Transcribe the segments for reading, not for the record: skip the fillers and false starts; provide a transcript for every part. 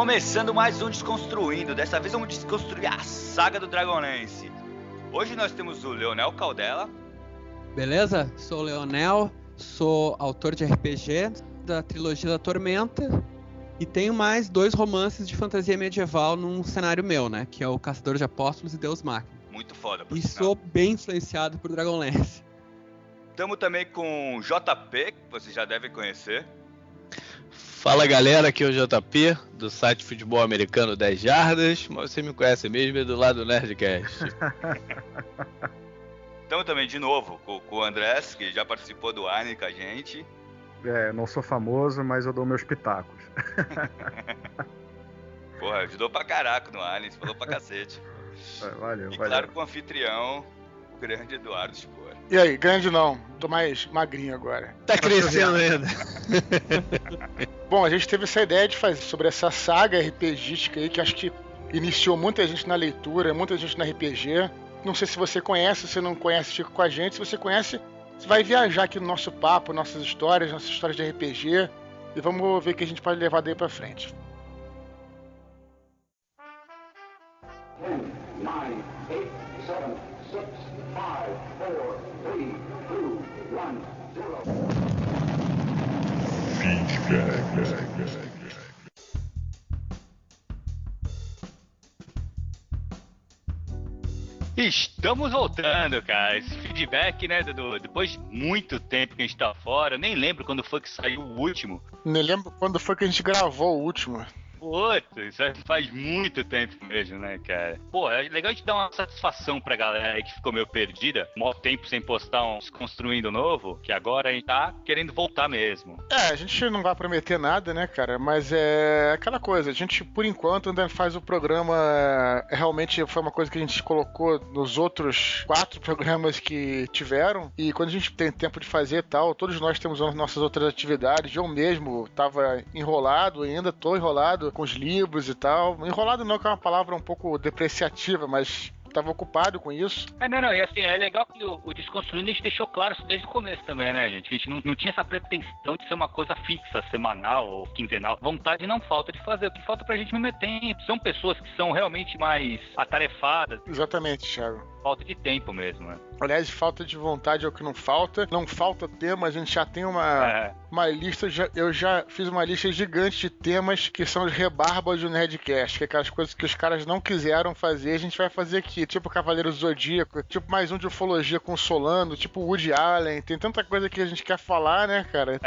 Começando mais um Desconstruindo. Dessa vez vamos desconstruir a saga do Dragonlance. Hoje nós temos o Leonel Caldela. Beleza? Sou o Leonel, sou autor de RPG da trilogia da Tormenta e tenho mais 2 romances de fantasia medieval num cenário meu, né? Que é o Caçador de Apóstolos e Deus Máquina. Muito foda, por E sinal. sou bem influenciado por Dragonlance. Estamos também com o JP, que vocês já devem conhecer. Fala galera, aqui é o JP, do site Futebol Americano 10 Jardas, mas você me conhece mesmo, é do lado do Nerdcast. Estamos também de novo com o Andrés, que já participou do Arne com a gente. Não sou famoso, mas eu dou meus pitacos. Porra, ajudou pra caraca no Arne, falou pra cacete. Valeu, e valeu. claro, com o anfitrião, o grande Eduardo Spor. E aí, grande não, tô mais magrinho agora. Tá crescendo ainda. Bom, a gente teve essa ideia de fazer sobre essa saga RPGística aí, que acho que iniciou muita gente na leitura, muita gente na RPG. Não sei se você conhece, se não conhece, fica com a gente. Se você conhece, você vai viajar aqui no nosso papo, nossas histórias de RPG. E vamos ver o que a gente pode levar daí pra frente. 10, 9, 8, 7, 6, 5, 4, 3, 2, 1, 0. Estamos voltando, cara. Esse feedback, né, depois de muito tempo que a gente tá fora, eu nem lembro quando foi que saiu o último. Nem lembro quando foi que a gente gravou o último. Putz, isso faz muito tempo mesmo, né, cara? Pô, é legal a gente dar uma satisfação pra galera aí que ficou meio perdida. Mó tempo sem postar um Desconstruindo novo, que agora a gente tá querendo voltar mesmo. A gente não vai prometer nada, né, cara? Mas é aquela coisa, a gente, por enquanto, ainda faz o programa. Realmente foi uma coisa que a gente colocou nos outros 4 programas que tiveram. E quando a gente tem tempo de fazer e tal, todos nós temos as nossas outras atividades. Eu mesmo tava enrolado, ainda tô enrolado com os livros e tal. Enrolado não, que é uma palavra um pouco depreciativa, mas tava ocupado com isso. Não, e assim, é legal que o Desconstruindo a gente deixou claro isso desde o começo também, né, gente? A gente não tinha essa pretensão de ser uma coisa fixa, semanal ou quinzenal. Vontade não falta de fazer. O que falta pra gente mesmo é tempo. São pessoas que são realmente mais atarefadas. Exatamente, Thiago. Falta de tempo mesmo, né? Aliás, falta de vontade é o que não falta. Não falta tema, a gente já tem uma lista. Eu já fiz uma lista gigante de temas que são os rebarbas do Nerdcast, que é aquelas coisas que os caras não quiseram fazer, a gente vai fazer aqui. Tipo Cavaleiro Zodíaco, tipo mais um de ufologia com Solano, tipo Woody Allen. Tem tanta coisa que a gente quer falar, né, cara?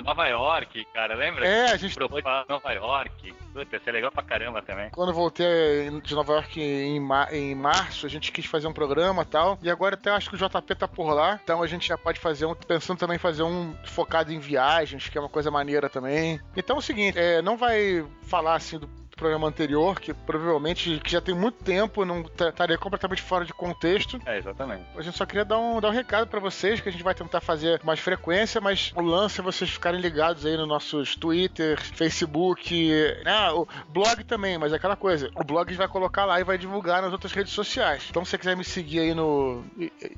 Nova York, cara, lembra? A gente propôs falar Nova York. Puta, isso é legal pra caramba também. Quando eu voltei de Nova York em março, a gente quis fazer um programa e tal. E agora até acho que o JP tá por lá. Então a gente já pode fazer pensando também em fazer um focado em viagens, que é uma coisa maneira também. Então é o seguinte, não vai falar assim do programa anterior, que provavelmente que já tem muito tempo, não estaria completamente fora de contexto. Exatamente. A gente só queria dar um recado pra vocês, que a gente vai tentar fazer mais frequência, mas o lance é vocês ficarem ligados aí nos nossos Twitter, Facebook, o blog também, mas é aquela coisa, o blog a gente vai colocar lá e vai divulgar nas outras redes sociais. Então se você quiser me seguir aí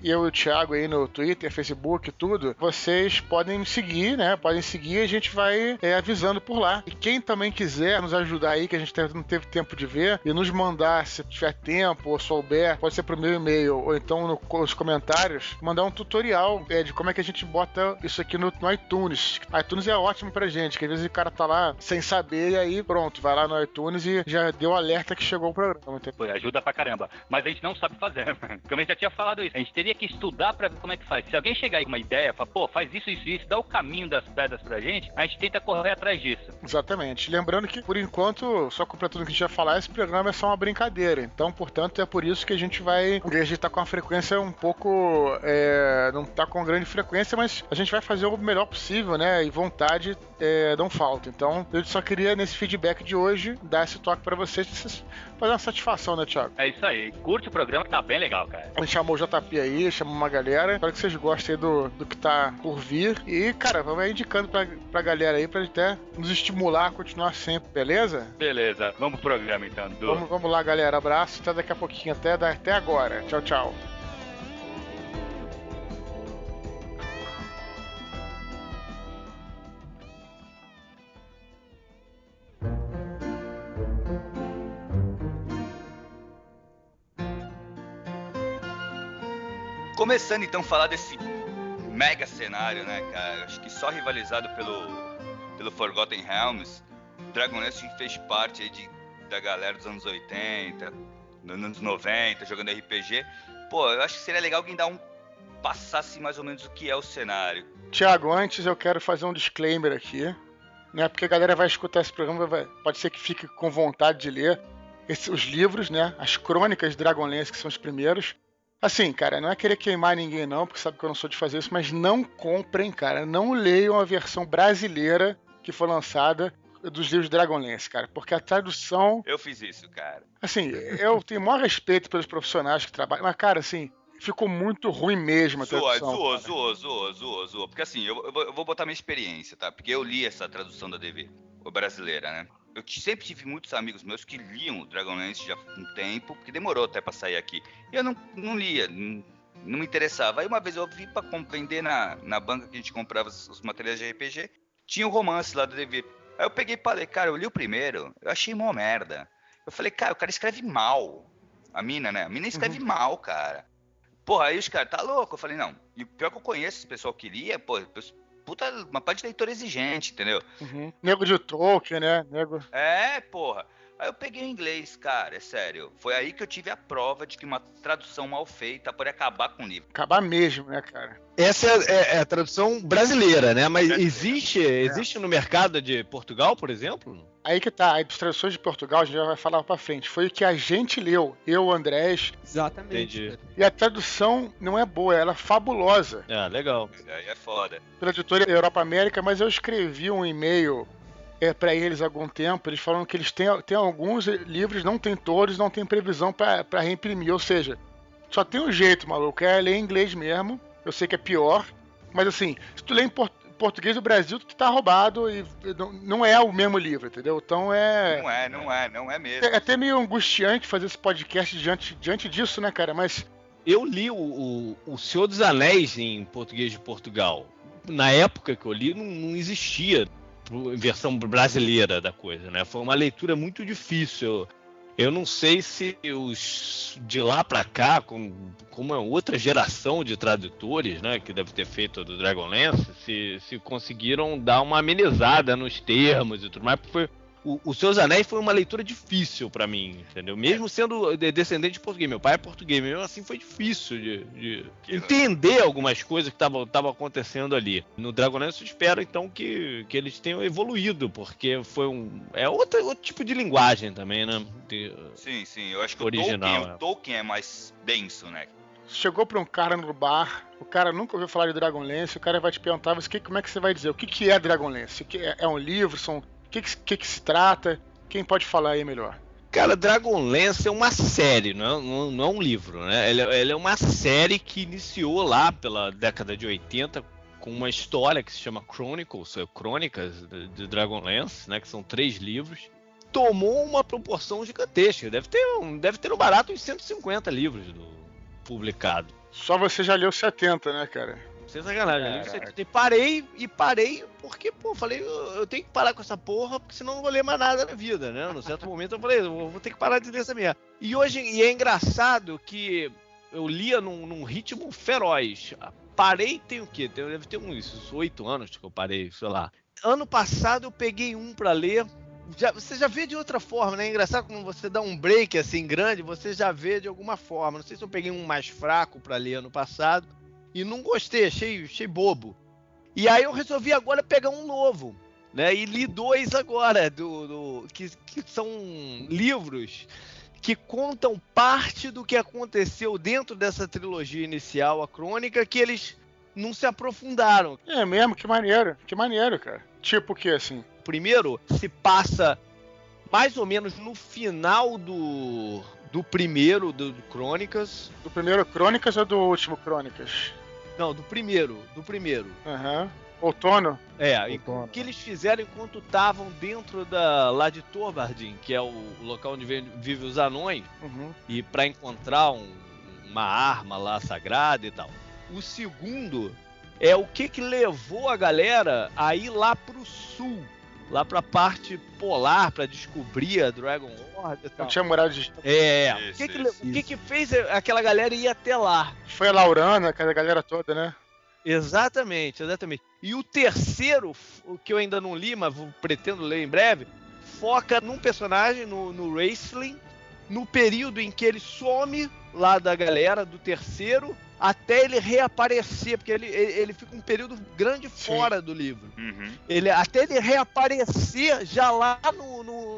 eu e o Thiago aí no Twitter, Facebook, tudo, vocês podem me seguir, né? Podem seguir e a gente vai avisando por lá. E quem também quiser nos ajudar aí, que a gente não teve tempo de ver, e nos mandar, se tiver tempo ou souber, pode ser pro meu e-mail ou então nos comentários, mandar um tutorial de como é que a gente bota isso aqui no iTunes. iTunes é ótimo pra gente, que às vezes o cara tá lá sem saber e aí pronto, vai lá no iTunes e já deu alerta que chegou o programa. Pô, ajuda pra caramba. Mas a gente não sabe fazer, mano. Como a gente já tinha falado isso, a gente teria que estudar pra ver como é que faz. Se alguém chegar aí com uma ideia, fala, pô, faz isso, dá o caminho das pedras pra gente, a gente tenta correr atrás disso. Exatamente. Lembrando que, por enquanto, só completando o que a gente vai falar, esse programa é só uma brincadeira. Então, portanto, é por isso que a gente tá com a frequência um pouco, não tá com grande frequência, mas a gente vai fazer o melhor possível, né? E vontade não falta. Então, eu só queria, nesse feedback de hoje, dar esse toque pra vocês, fazer uma satisfação, né, Thiago? É isso aí. Curte o programa que tá bem legal, cara. A gente chamou o JP aí, chamou uma galera. Espero que vocês gostem aí do que tá por vir. E, cara, vamos aí indicando pra galera aí, pra gente até nos estimular a continuar sempre, beleza? Beleza. Vamos pro programa, então. Vamos lá, galera. Abraço. Até daqui a pouquinho. Até agora. Tchau, tchau. Começando então a falar desse mega cenário, né, cara? Acho que só rivalizado pelo Forgotten Realms, Dragonlance fez parte aí da galera dos anos 80, nos anos 90, jogando RPG. Pô, eu acho que seria legal alguém passasse mais ou menos o que é o cenário. Tiago, antes eu quero fazer um disclaimer aqui, né? Porque a galera vai escutar esse programa, pode ser que fique com vontade de ler os livros, né? As crônicas de Dragonlance, que são os primeiros. Assim, cara, não é querer queimar ninguém não, porque sabe que eu não sou de fazer isso, mas não comprem, cara. Não leiam a versão brasileira que foi lançada dos livros de Dragonlance, cara, porque a tradução... Eu fiz isso, cara. Assim, eu tenho o maior respeito pelos profissionais que trabalham, mas, cara, assim, ficou muito ruim mesmo a tradução. Zoou. Porque assim, eu vou botar minha experiência, tá? Porque eu li essa tradução da DV, brasileira, né? Eu sempre tive muitos amigos meus que liam o Dragonlance já há um tempo, porque demorou até pra sair aqui. E eu não lia, não me interessava. Aí uma vez eu vi pra vender na banca que a gente comprava os materiais de RPG, tinha um romance lá da DV. Aí eu peguei e falei, cara, eu li o primeiro, eu achei mó merda. Eu falei, cara, o cara escreve mal. A mina, né? A mina escreve mal, cara. Porra, aí os caras, tá louco? Eu falei, não. E o pior que eu conheço, esse pessoal que lia, pô, puta, uma parte de leitor exigente, entendeu? Nego de Tolkien, né? É, porra. Aí eu peguei o inglês, cara, é sério. Foi aí que eu tive a prova de que uma tradução mal feita pode acabar com o livro. Acabar mesmo, né, cara? Essa é a tradução brasileira, né? Mas existe no mercado de Portugal, por exemplo? Aí que tá, as traduções de Portugal, a gente já vai falar pra frente. Foi o que a gente leu, eu, Andrés. Exatamente. Entendi. E a tradução não é boa, ela é fabulosa. É, legal. Aí é foda. Pela editora Europa América, mas eu escrevi um e-mail pra eles há algum tempo, eles falam que eles têm alguns livros, não tem todos, não tem previsão pra reimprimir, ou seja, só tem um jeito, maluco, é ler em inglês mesmo, eu sei que é pior, mas assim, se tu lê em português do Brasil, tu tá roubado e não é o mesmo livro, entendeu? Então Não é mesmo. É até meio angustiante fazer esse podcast diante disso, né, cara, mas... Eu li o Senhor dos Anéis em português de Portugal. Na época que eu li, não existia versão brasileira da coisa, né? Foi uma leitura muito difícil. Eu não sei se os de lá pra cá, como é outra geração de tradutores, né, que deve ter feito do Dragonlance, se conseguiram dar uma amenizada nos termos e tudo mais, porque o Seus Anéis foi uma leitura difícil pra mim, entendeu? Mesmo sendo descendente de português, meu pai é português, mesmo assim foi difícil de entender algumas coisas que estavam acontecendo ali. No Dragonlance eu espero então que eles tenham evoluído, porque foi outro tipo de linguagem também, né? Sim, eu acho que original, o Tolkien é mais denso, né? Chegou pra um cara no bar, o cara nunca ouviu falar de Dragonlance, o cara vai te perguntar, como é que você vai dizer? O que é Dragonlance? É um livro? O que se trata? Quem pode falar aí melhor? Cara, Dragonlance é uma série, não é um livro, né? Ele é uma série que iniciou lá pela década de 80 com uma história que se chama Chronicles, Crônicas de Dragonlance, né? Que são 3 livros. Tomou uma proporção gigantesca. Deve ter no barato uns 150 livros publicados. Só você já leu 70, né, cara? Sem sacanagem. Parei porque, pô, falei, eu tenho que parar com essa porra, porque senão eu não vou ler mais nada na vida, né? Num certo momento eu falei, eu vou ter que parar de ler essa merda. E é engraçado que eu lia num ritmo feroz. Parei, tem o quê? Deve ter uns 8 anos que eu parei, sei lá. Ano passado eu peguei um pra ler. Você já vê de outra forma, né? É engraçado quando você dá um break assim grande, você já vê de alguma forma. Não sei se eu peguei um mais fraco pra ler ano passado. E não gostei, achei bobo. E aí eu resolvi agora pegar um novo, né? E li 2 agora, que são livros que contam parte do que aconteceu dentro dessa trilogia inicial, a crônica, que eles não se aprofundaram. É mesmo? Que maneiro, cara. Tipo o que, assim? O primeiro se passa mais ou menos no final do primeiro, do Crônicas. Do primeiro Crônicas ou do último Crônicas? Não, do primeiro. Aham. Outono? O que eles fizeram enquanto estavam dentro lá de Thorbardin, que é o local onde vivem os anões, e para encontrar uma arma lá sagrada e tal. O segundo é o que levou a galera a ir lá pro sul, lá pra parte polar pra descobrir a Dragon Lord e tal. Não tinha muralha de... O que fez aquela galera ir até lá? Foi a Laurana, aquela galera toda, né? Exatamente. E o terceiro, o que eu ainda não li, mas pretendo ler em breve, foca num personagem, no Raistlin, no período em que ele some lá da galera do terceiro, até ele reaparecer, porque ele fica um período grande fora do livro. Até ele reaparecer já lá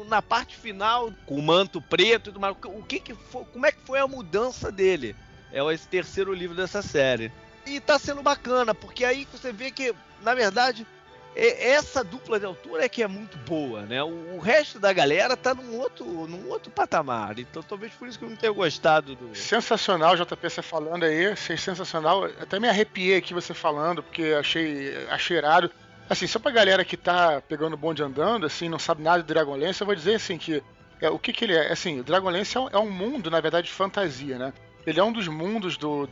na parte final, com o manto preto e tudo mais. Como é que foi a mudança dele? É esse terceiro livro dessa série. E tá sendo bacana, porque aí você vê que, na verdade, essa dupla de autor é que é muito boa, né? O resto da galera tá num outro patamar. Então talvez por isso que eu não tenha gostado do... Sensacional, JP, você falando aí. Achei sensacional. Até me arrepiei aqui você falando, porque achei irado. Assim, só pra galera que tá pegando o bonde andando, assim, não sabe nada de Dragonlance, eu vou dizer assim que... o que ele é? Assim, o Dragonlance é um mundo, na verdade, de fantasia, né? Ele é um dos mundos do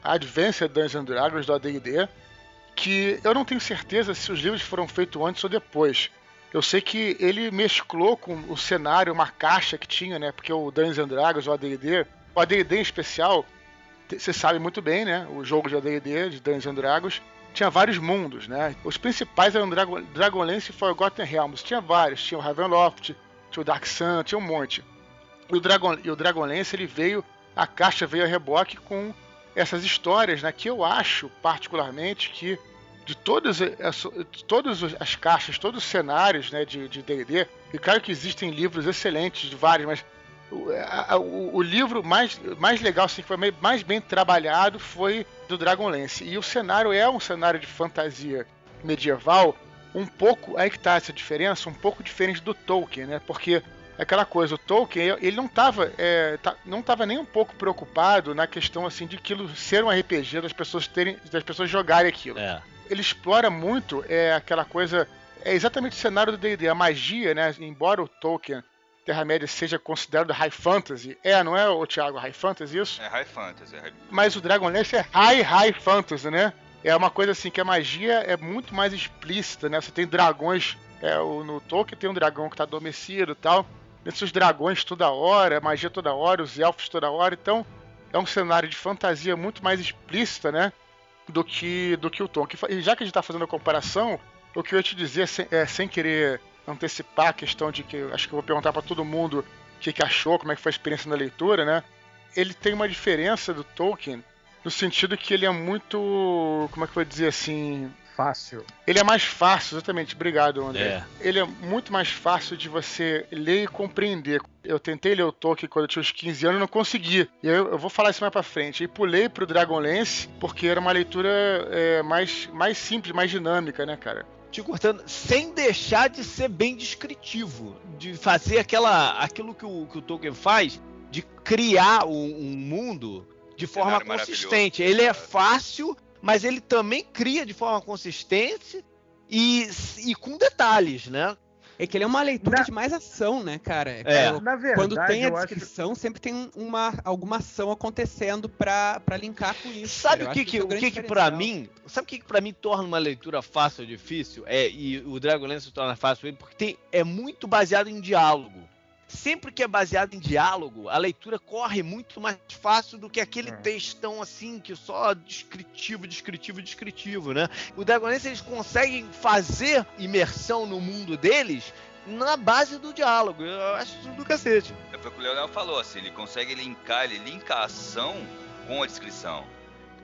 Advanced Dungeons & Dragons, do AD&D, que eu não tenho certeza se os livros foram feitos antes ou depois. Eu sei que ele mesclou com o cenário, uma caixa que tinha, né? Porque o Dungeons & Dragons, o AD&D em especial, você sabe muito bem, né? O jogo de AD&D, de Dungeons & Dragons, tinha vários mundos, né? Os principais eram Dragonlance e Forgotten Realms. Tinha vários. Tinha o Ravenloft, tinha o Dark Sun, tinha um monte. E o Dragonlance, ele veio... A caixa veio a reboque com essas histórias, né? Que eu acho, particularmente, que de todas as caixas, todos os cenários, né, de D&D, e claro que existem livros excelentes de vários, mas o livro mais legal, assim, que foi mais bem trabalhado foi do Dragonlance. E o cenário é um cenário de fantasia medieval, um pouco, aí que tá essa diferença, um pouco diferente do Tolkien, né? Porque aquela coisa, o Tolkien, ele não estava nem um pouco preocupado na questão assim de aquilo ser um RPG, das pessoas jogarem aquilo. Ele explora muito aquela coisa, exatamente o cenário do D&D, a magia, né? Embora o Tolkien, Terra-média, seja considerado high fantasy, não é, o Thiago, high fantasy isso? É high fantasy. Mas o Dragonlance é high fantasy, né? É uma coisa assim que a magia é muito mais explícita, né? Você tem dragões, no Tolkien tem um dragão que está adormecido e tal. Esses dragões toda hora, magia toda hora, os elfos toda hora. Então, é um cenário de fantasia muito mais explícita, né? Do que o Tolkien. E já que a gente está fazendo a comparação, o que eu ia te dizer, sem querer antecipar a questão de que acho que eu vou perguntar para todo mundo o que achou, como é que foi a experiência na leitura, né? Ele tem uma diferença do Tolkien no sentido que ele é muito, como é que eu vou dizer assim... Fácil. Ele é mais fácil, exatamente. Obrigado, André. Ele é muito mais fácil de você ler e compreender. Eu tentei ler o Tolkien quando eu tinha uns 15 anos e não consegui. E aí eu vou falar isso mais pra frente. E pulei pro Dragonlance porque era uma leitura mais simples, mais dinâmica, né, cara? Te cortando, sem deixar de ser bem descritivo. De fazer aquilo que o Tolkien faz, de criar um mundo de forma consistente. Ele é fácil... mas ele também cria de forma consistente e com detalhes, né? É que ele é uma leitura de mais ação, né, cara? Na verdade, quando tem a descrição, sempre tem alguma ação acontecendo pra linkar com isso. Sabe o que pra mim torna uma leitura fácil ou difícil? E o Dragonlance torna fácil porque é muito baseado em diálogo. Sempre que é baseado em diálogo, a leitura corre muito mais fácil do que aquele textão assim, que só descritivo, né? O Dragonlance, eles conseguem fazer imersão no mundo deles na base do diálogo. Eu acho isso do cacete. Foi o que o Leonel falou, assim, ele consegue linka a ação com a descrição.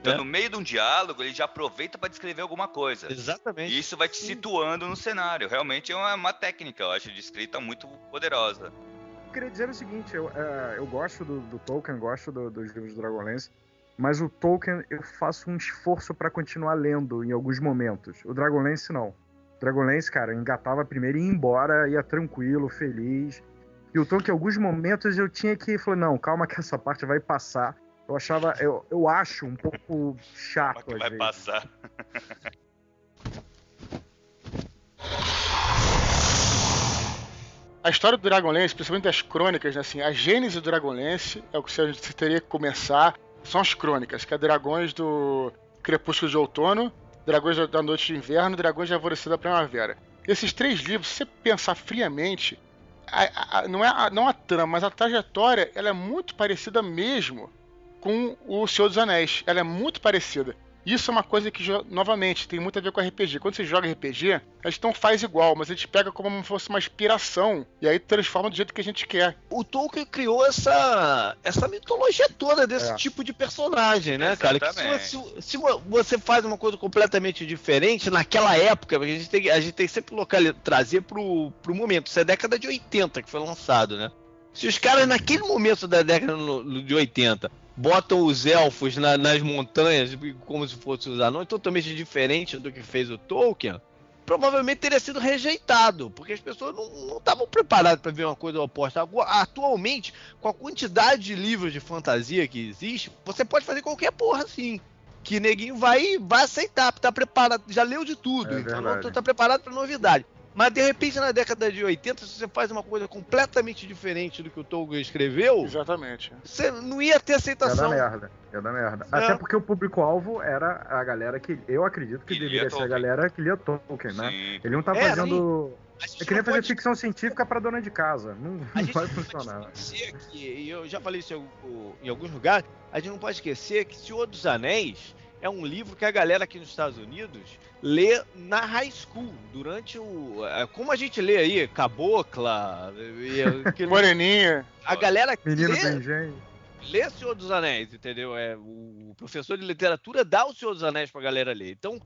Então, no meio de um diálogo, ele já aproveita para descrever alguma coisa. Exatamente. E isso vai te situando no cenário. Realmente é uma técnica, eu acho, de escrita muito poderosa. Eu queria dizer o seguinte, eu gosto do Tolkien, gosto dos livros do Dragonlance, mas o Tolkien eu faço um esforço para continuar lendo em alguns momentos. O Dragonlance não. O Dragonlance, cara, eu engatava primeiro e ia embora, ia tranquilo, feliz. E o Tolkien, em alguns momentos eu tinha que falar, não, calma que essa parte vai passar. Eu acho um pouco chato às vezes. Vai passar. A história do Dragonlance, principalmente das crônicas, né, assim, a gênese do Dragonlance é o que você teria que começar, são as crônicas, que é dragões do crepúsculo de outono, dragões da noite de inverno, dragões de alvorecer da primavera. Esses 3 livros, se você pensar friamente, não a trama, mas a trajetória, ela é muito parecida mesmo com o Senhor dos Anéis. Ela é muito parecida. Isso é uma coisa que, novamente, tem muito a ver com RPG. Quando você joga RPG, a gente não faz igual, mas a gente pega como se fosse uma inspiração e aí transforma do jeito que a gente quer. O Tolkien criou essa mitologia toda desse tipo de personagem, né, cara? Que se você faz uma coisa completamente diferente, naquela época, a gente tem que sempre trazer pro momento. Isso é década de 80 que foi lançado, né? Se os caras, naquele momento da década de 80, botam os elfos nas montanhas como se fossem os anões, totalmente diferente do que fez o Tolkien, provavelmente teria sido rejeitado, porque as pessoas não estavam preparadas para ver uma coisa oposta. Atualmente, com a quantidade de livros de fantasia que existe, você pode fazer qualquer porra assim, que neguinho vai aceitar, tá preparado, já leu de tudo, então não tá preparado para novidade. Mas, de repente, na década de 80, se você faz uma coisa completamente diferente do que o Tolkien escreveu... Exatamente. Você não ia ter aceitação. Ia dar merda. Até porque o público-alvo era a galera que... Eu acredito que deveria ser a galera que lia Tolkien, né? Ele não tá fazendo... É que nem fazer ficção científica pra dona de casa. Não vai funcionar. E eu já falei isso em alguns lugares, a gente não pode esquecer que Senhor dos Anéis é um livro que a galera aqui nos Estados Unidos lê na high school, durante como a gente lê aí, Cabocla, Moreninha. A galera que Menino do Engenho. Lê Senhor dos Anéis, entendeu? O professor de literatura dá o Senhor dos Anéis pra galera ler. Então,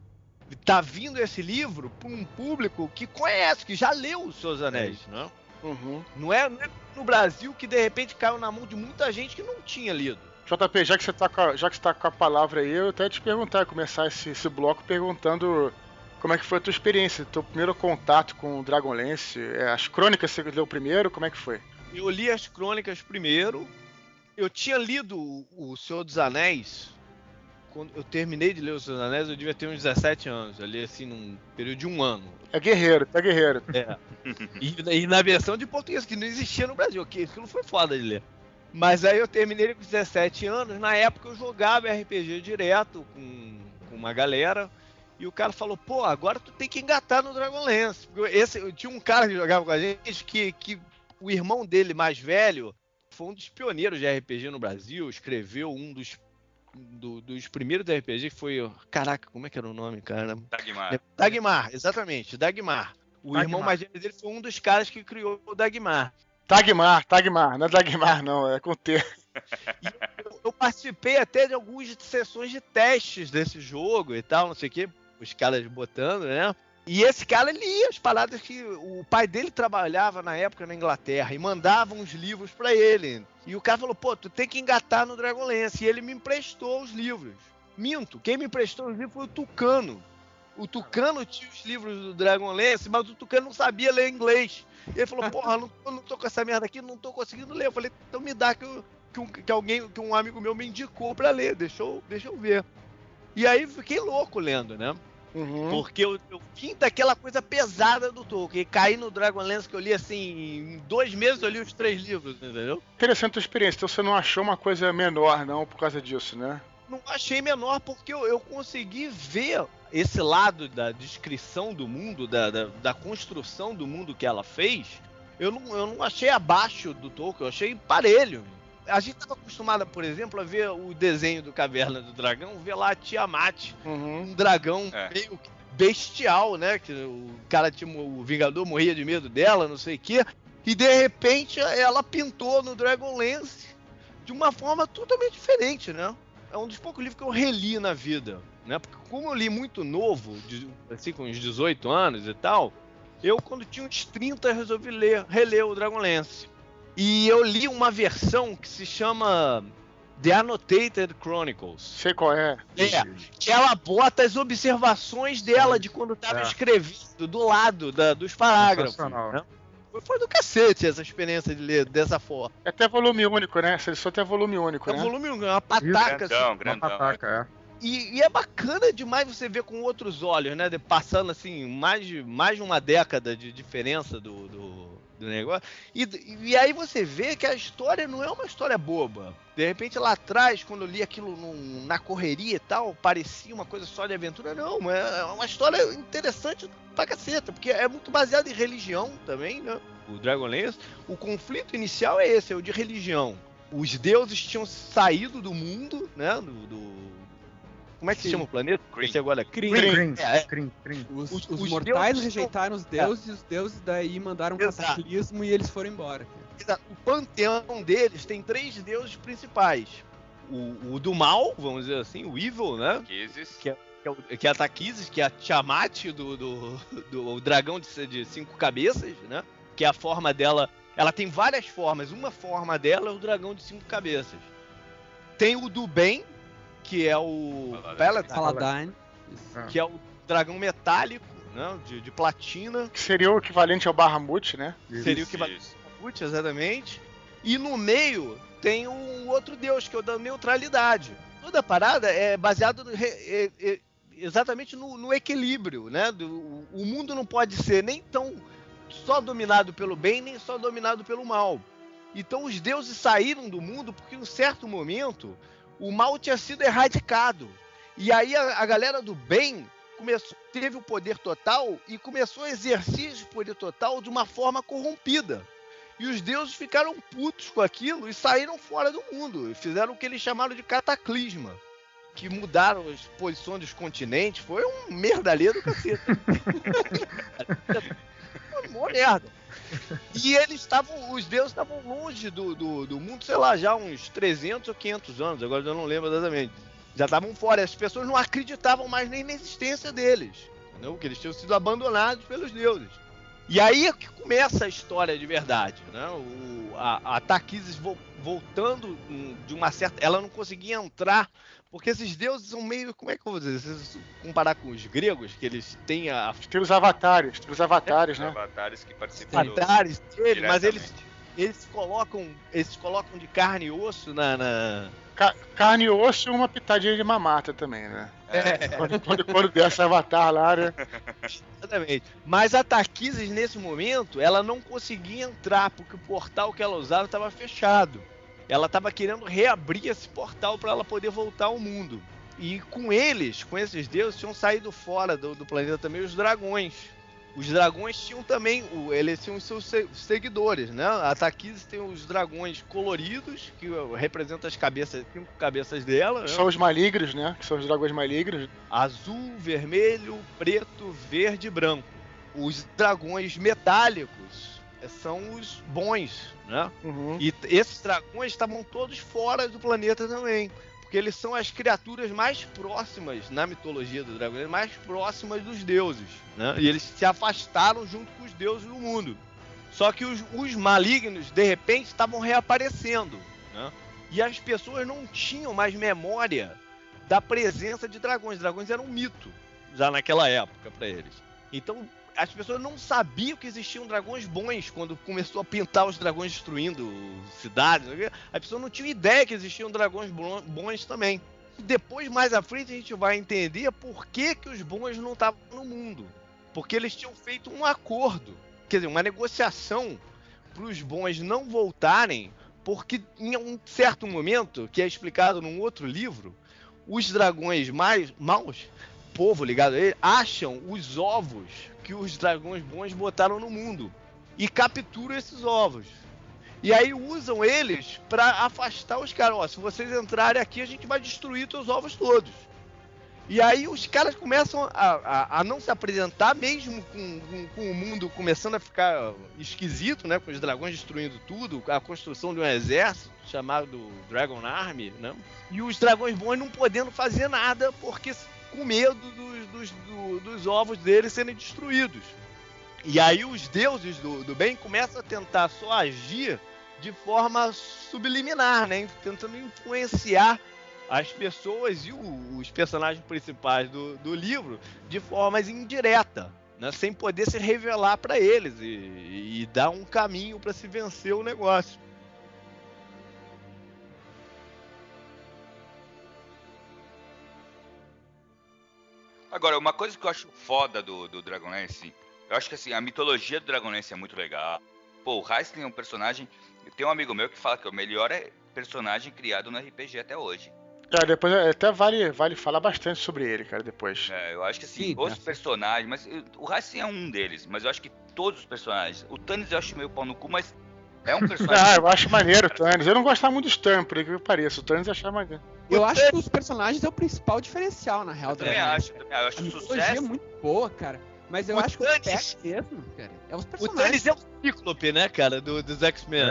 tá vindo esse livro pra um público que conhece, que já leu o Senhor dos Anéis, né? Uhum. Não é no Brasil que de repente caiu na mão de muita gente que não tinha lido. JP, já que você tá com a palavra aí, eu até te perguntar, começar esse bloco perguntando como é que foi a tua experiência, teu primeiro contato com o Dragonlance, as crônicas você leu primeiro, como é que foi? Eu li as crônicas primeiro, eu tinha lido o Senhor dos Anéis, quando eu terminei de ler o Senhor dos Anéis, eu devia ter uns 17 anos, eu li assim num período de 1 ano. É guerreiro, tá guerreiro. E na versão de português, que não existia no Brasil, que aquilo foi foda de ler. Mas aí eu terminei com 17 anos, na época eu jogava RPG direto com uma galera, e o cara falou, pô, agora tu tem que engatar no Dragonlance. Tinha um cara que jogava com a gente, que o irmão dele mais velho foi um dos pioneiros de RPG no Brasil, escreveu um dos primeiros RPG, que foi, caraca, como é que era o nome, cara? Dagmar, exatamente, Dagmar. O irmão mais velho dele foi um dos caras que criou o Dagmar. Dagmar, não é Dagmar não, é com T. Eu participei até de algumas sessões de testes desse jogo e tal, não sei o que, os caras botando, né? E esse cara lia as paradas que o pai dele trabalhava na época na Inglaterra e mandava uns livros pra ele. E o cara falou, pô, tu tem que engatar no Dragonlance. E ele me emprestou os livros. Minto, quem me emprestou os livros foi o Tucano. O Tucano tinha os livros do Dragonlance, mas o Tucano não sabia ler inglês. E ele falou, porra, eu não tô com essa merda aqui, não tô conseguindo ler. Eu falei, então me dá que um amigo meu me indicou pra ler, deixa eu ver. E aí fiquei louco lendo, né? Uhum. Porque eu vim daquela coisa pesada do Tolkien. Caí no Dragonlance que eu li assim, em 2 meses eu li os 3 livros, entendeu? Interessante a tua experiência, então você não achou uma coisa menor não por causa disso, né? Não achei menor porque eu consegui ver esse lado da descrição do mundo, da construção do mundo que ela fez. Eu não achei abaixo do Tolkien, eu achei parelho. A gente estava acostumado, por exemplo, a ver o desenho do Caverna do Dragão, ver lá a Tiamat, um dragão meio bestial, né? Que o cara o Vingador morria de medo dela, não sei o quê. E de repente ela pintou no Dragonlance de uma forma totalmente diferente, né? É um dos poucos livros que eu reli na vida, né? Porque como eu li muito novo, assim com uns 18 anos e tal, eu quando tinha uns 30 resolvi reler o Dragonlance. E eu li uma versão que se chama The Annotated Chronicles. Sei qual é. Que ela bota as observações dela de quando estava escrevendo do lado dos parágrafos. Né? Foi do cacete essa experiência de ler dessa forma. É até volume único, né? Você só tem volume único, né? É volume único, é uma pataca. Grandão. Uma pataca, E é bacana demais você ver com outros olhos, né? Passando assim, mais de uma década de diferença do negócio. E aí você vê que a história não é uma história boba. De repente lá atrás, quando eu li aquilo na correria e tal, parecia uma coisa só de aventura. Não, é uma história interessante pra caceta, porque é muito baseado em religião também, né? O Dragonlance, o conflito inicial é esse, é o de religião. Os deuses tinham saído do mundo, né? Como é que se chama o planeta? Esse agora é Kryn. Kryn. Os mortais rejeitaram os deuses e os deuses daí mandaram um cataclismo e eles foram embora. O panteão deles tem 3 deuses principais. O do mal, vamos dizer assim, o Evil, né? Que é a Taquises, que é a Tiamat do dragão de 5 cabeças, né? Que é a forma dela. Ela tem várias formas. Uma forma dela é o dragão de 5 cabeças. Tem o do bem, que é o Paladine. Que é o dragão metálico, né? De platina. Que seria o equivalente ao Bahamut, né? Seria o equivalente ao Bahamut, exatamente. E no meio tem um outro deus, que é o da neutralidade. Toda a parada é baseada exatamente no equilíbrio, né? O mundo não pode ser nem tão só dominado pelo bem, nem só dominado pelo mal. Então os deuses saíram do mundo porque em um certo momento o mal tinha sido erradicado. E aí a galera do bem teve o poder total e começou a exercer esse poder total de uma forma corrompida. E os deuses ficaram putos com aquilo e saíram fora do mundo. Fizeram o que eles chamaram de cataclisma. Que mudaram as posições dos continentes. Foi um merdalheiro do cacete. Uma merda. E os deuses estavam longe do mundo, sei lá, já uns 300 ou 500 anos, agora eu não lembro exatamente. Já estavam fora, as pessoas não acreditavam mais nem na existência deles, entendeu? Que eles tinham sido abandonados pelos deuses. E aí é que começa a história de verdade, né? A Taquises voltando de uma certa... Ela não conseguia entrar, porque esses deuses são meio... Como é que eu vou dizer? Se comparar com os gregos, que eles têm Tem os avatares, né? Os avatares que participam avatares deles, mas eles colocam de carne e osso na... Carne e osso e uma pitadinha de mamata também, né? Quando der esse avatar lá, né? Exatamente. Mas a Taquises, nesse momento, ela não conseguia entrar, porque o portal que ela usava estava fechado. Ela estava querendo reabrir esse portal para ela poder voltar ao mundo. E com esses deuses, tinham saído fora do planeta também os dragões. Os dragões tinham também, eles tinham os seus seguidores, né? A Taquises tem os dragões coloridos, que representam as 5 cabeças dela. Né? São os malignos, né? Que são os dragões malignos. Azul, vermelho, preto, verde e branco. Os dragões metálicos são os bons, né? Uhum. E esses dragões estavam todos fora do planeta também. Porque eles são as criaturas mais próximas, na mitologia do dragão, mais próximas dos deuses, né? E eles se afastaram junto com os deuses do mundo. Só que os malignos, de repente, estavam reaparecendo, né? E as pessoas não tinham mais memória da presença de dragões. Dragões eram um mito, já naquela época, para eles. Então, as pessoas não sabiam que existiam dragões bons quando começou a pintar os dragões destruindo cidades. As pessoas não tinham ideia que existiam dragões bons também. Depois, mais à frente, a gente vai entender por que os bons não estavam no mundo. Porque eles tinham feito um acordo, quer dizer, uma negociação para os bons não voltarem, porque em um certo momento, que é explicado num outro livro, os dragões maus, povo ligado a ele, acham os ovos que os dragões bons botaram no mundo e capturam esses ovos. E aí usam eles para afastar os caras. Ó, se vocês entrarem aqui, a gente vai destruir teus ovos todos. E aí os caras começam a não se apresentar, mesmo com o mundo começando a ficar esquisito, né? Com os dragões destruindo tudo, a construção de um exército chamado Dragon Army, né? E os dragões bons não podendo fazer nada, porque com medo dos ovos deles serem destruídos. E aí os deuses do bem começam a tentar só agir de forma subliminar, né? Tentando influenciar as pessoas e os personagens principais do livro de formas indireta, né? Sem poder se revelar para eles e dar um caminho para se vencer o negócio. Agora, uma coisa que eu acho foda do Dragonlance, eu acho que assim, a mitologia do Dragonlance é muito legal. Pô, o Raistlin é um personagem... Tem um amigo meu que fala que é o melhor personagem criado no RPG até hoje. Depois até vale falar bastante sobre ele, cara, depois. Eu acho que assim, Sim, os personagens... Mas o Raistlin é um deles, mas eu acho que todos os personagens... O Tannis eu acho meio pau no cu, mas é um personagem... Eu acho maneiro o Tannis. Eu não gostava muito do Sturm, por que pareça. O Tannis eu achava maneiro. Eu acho que os personagens é o principal diferencial, na real. Eu também acho. Eu acho A que o mitologia é sucesso... muito boa, cara. Mas eu acho que o Tannis- pé mesmo, cara, é os O personagens. Tannis é o Cíclope, né, cara, dos X-Men.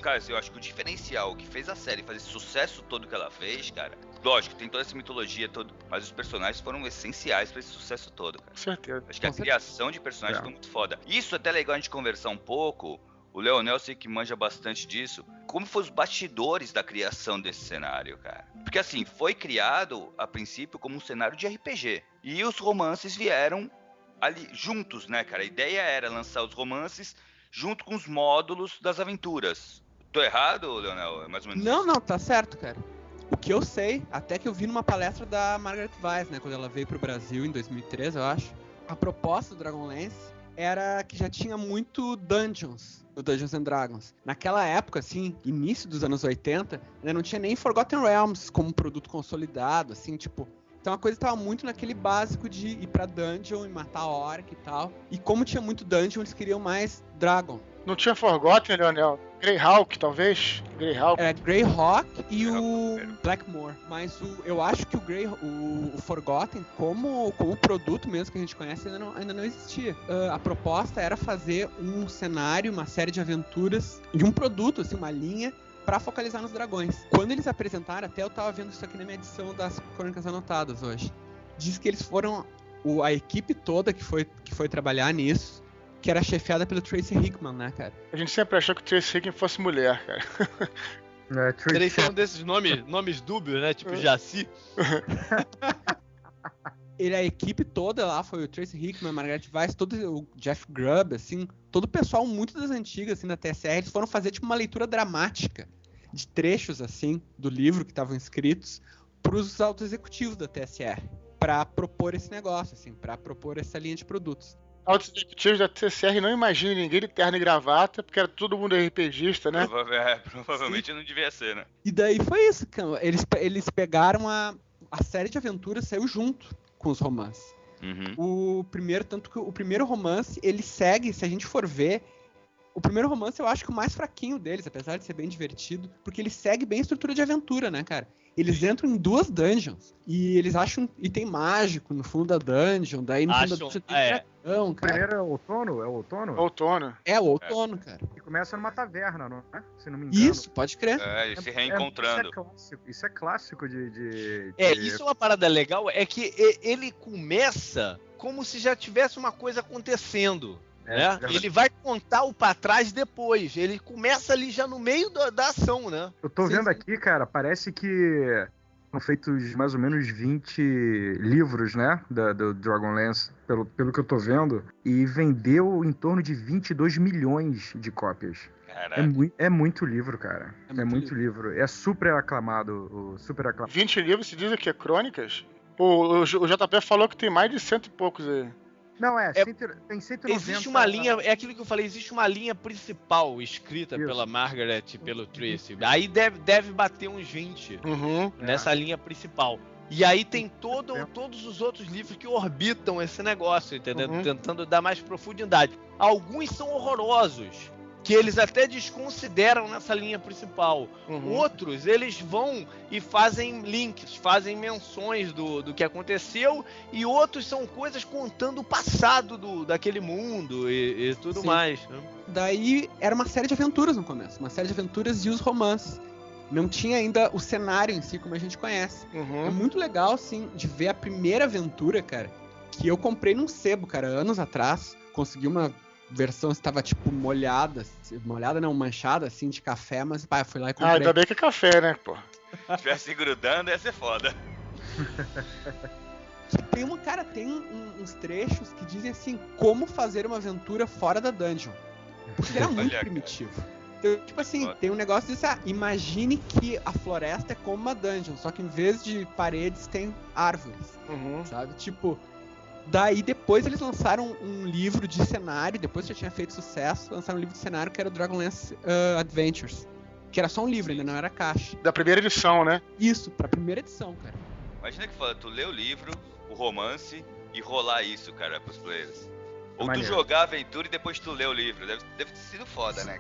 Cara, eu acho que o diferencial, o que fez a série fazer esse sucesso todo que ela fez, cara... Lógico, tem toda essa mitologia, mas os personagens foram essenciais pra esse sucesso todo, cara. Com certeza. Acho que a criação de personagens foi muito foda. Isso é até legal a gente conversar um pouco. O Leonel, eu sei que manja bastante disso. Como foram os bastidores da criação desse cenário, cara? Porque assim, foi criado, a princípio, como um cenário de RPG. E os romances vieram ali juntos, né, cara? A ideia era lançar os romances junto com os módulos das aventuras. Tô errado, Leonel? É mais ou menos isso? Não, tá certo, cara. O que eu sei, até que eu vi numa palestra da Margaret Weiss, né, quando ela veio pro Brasil em 2013, eu acho. A proposta do Dragonlance era que já tinha muito Dungeons, o Dungeons and Dragons. Naquela época, assim, início dos anos 80, ainda não tinha nem Forgotten Realms como produto consolidado, assim, tipo... Então a coisa tava muito naquele básico de ir pra dungeon e matar orc e tal. E como tinha muito dungeon, eles queriam mais Dragon. Não tinha Forgotten, Leonel? Greyhawk, talvez? Greyhawk. É Greyhawk e o Blackmore. Mas eu acho que o Forgotten, como produto mesmo que a gente conhece, ainda não existia. A proposta era fazer um cenário, uma série de aventuras e um produto, assim, uma linha, pra focalizar nos dragões. Quando eles apresentaram, até eu tava vendo isso aqui na minha edição das Crônicas Anotadas hoje. Diz que eles foram a equipe toda que foi trabalhar nisso, que era chefiada pelo Tracy Hickman, né, cara? A gente sempre achou que o Tracy Hickman fosse mulher, cara. Tracy é um desses nomes dúbios, né? Tipo Jaci. A equipe toda lá foi o Tracy Hickman, Margaret Weiss, todo o Jeff Grubb, assim, todo o pessoal muito das antigas, assim, da TSR, eles foram fazer, tipo, uma leitura dramática de trechos, assim, do livro que estavam escritos pros altos executivos da TSR, pra propor esse negócio, assim, pra propor essa linha de produtos. Altos executivos da TCR não imaginam ninguém de terno e gravata, porque era todo mundo RPGista, né? Provavelmente não devia ser, né? E daí foi isso, cara. Eles pegaram a série de aventuras, saiu junto com os romances. Tanto que o primeiro romance, ele segue, se a gente for ver, o primeiro romance eu acho que o mais fraquinho deles, apesar de ser bem divertido, porque ele segue bem a estrutura de aventura, né, cara? Eles entram em 2 dungeons e eles acham item mágico no fundo da dungeon, daí no fundo da dungeon tem dragão, O cara. primeiro é o outono? É o outono? Outono. É o outono, cara. E começa numa taverna, não é? Se não me engano. Isso, pode crer. Eles se reencontrando. Isso é clássico de... Isso é uma parada legal, é que ele começa como se já tivesse uma coisa acontecendo. Né? verdade. Ele vai contar o pra trás depois. Ele começa ali já no meio da ação, né? Eu tô vendo aqui, cara, parece que são feitos mais ou menos 20 livros, né, do Dragonlance, pelo que eu tô vendo, e vendeu em torno de 22 milhões de cópias. É muito livro, cara. É muito livro. É super aclamado. 20 livros se diz o quê? Crônicas? O JP falou que tem mais de 100 e poucos aí. Não, tem 190. Existe uma linha, é aquilo que eu falei, existe uma linha principal escrita Isso. pela Margaret e pelo Tracy. Aí deve bater uns 20 nessa linha principal. E aí tem todos os outros livros que orbitam esse negócio, entendeu? Tentando dar mais profundidade. Alguns são horrorosos, que eles até desconsideram nessa linha principal. Outros, eles vão e fazem links, fazem menções do que aconteceu, e outros são coisas contando o passado daquele mundo e tudo mais. Né? Daí era uma série de aventuras no começo, uma série de aventuras e os romances. Não tinha ainda o cenário em si como a gente conhece. É muito legal, assim, de ver a primeira aventura, cara, que eu comprei num sebo, cara, anos atrás. Consegui uma versão estava tipo molhada não, manchada assim de café, mas pá, eu fui lá e comprei. Ainda bem que é café, né, pô? Se tivesse grudando, ia ser foda. Tem uns trechos que dizem assim, como fazer uma aventura fora da dungeon. Porque era muito primitivo. Então, tipo assim, tem um negócio disso, imagine que a floresta é como uma dungeon, só que em vez de paredes tem árvores, sabe? Tipo, Daí depois eles lançaram um livro de cenário, depois que já tinha feito sucesso, lançaram um livro de cenário que era o Dragonlance Adventures. Que era só um livro, ainda não era caixa. Da primeira edição, né? Isso, pra primeira edição, cara. Imagina que fala, tu lê o livro, o romance e rolar isso, cara, pros players. Ou Maneiro. tu jogar a aventura e depois tu lê o livro. Deve ter sido foda, né?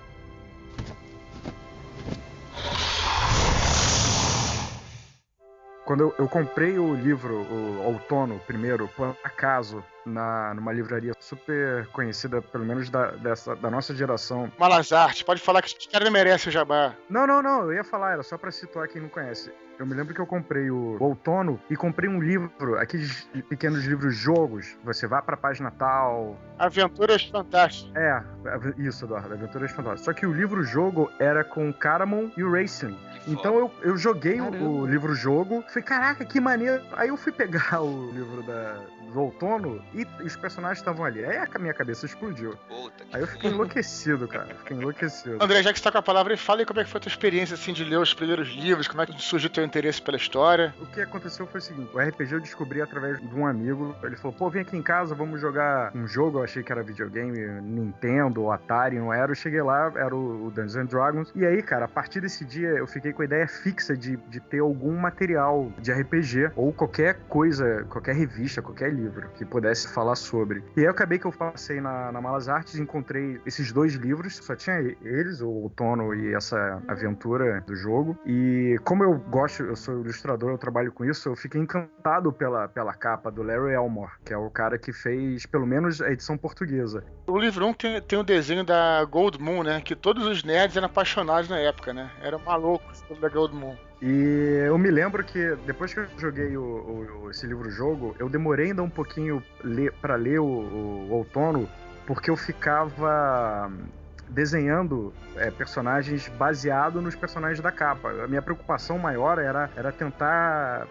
Quando eu comprei o livro, o Outono, primeiro, por acaso, numa livraria super conhecida, pelo menos da nossa geração. Malazarte, pode falar que os caras não merecem o jabá. Não, eu ia falar, era só pra situar quem não conhece. Eu me lembro que eu comprei o Outono e comprei um livro, aqueles pequenos livros jogos. Você vai pra página tal. Aventuras Fantásticas. Isso, Eduardo, Aventuras Fantásticas. Só que o livro-jogo era com o Caramon e o Racing. Então eu joguei o livro-jogo, falei, caraca, que maneiro. Aí eu fui pegar o livro do Outono e os personagens estavam ali. Aí a minha cabeça explodiu. Aí eu fiquei enlouquecido, cara. André, já que você tá com a palavra, fala aí como é que foi a tua experiência, assim, de ler os primeiros livros, como é que surgiu o teu interesse pela história. O que aconteceu foi o seguinte, o RPG eu descobri através de um amigo. Ele falou, pô, vem aqui em casa, vamos jogar um jogo. Eu achei que era videogame, Nintendo ou Atari, não era. Eu cheguei lá, era o Dungeons and Dragons. E aí, cara, a partir desse dia eu fiquei com a ideia fixa de ter algum material de RPG ou qualquer coisa, qualquer revista, qualquer livro que pudesse falar sobre. E aí eu acabei que eu passei na Malazarte e encontrei esses dois livros, só tinha eles, o Outono e essa aventura do jogo. E como eu sou ilustrador, eu trabalho com isso, eu fiquei encantado pela capa do Larry Elmore, que é o cara que fez, pelo menos, a edição portuguesa. O livro 1 tem o desenho da Gold Moon, né? Que todos os nerds eram apaixonados na época, né? Eram malucos da Gold Moon. E eu me lembro que depois que eu joguei esse livro-jogo, eu demorei ainda um pouquinho pra ler o Outono, porque eu ficava desenhando personagens baseado nos personagens da capa. A minha preocupação maior era tentar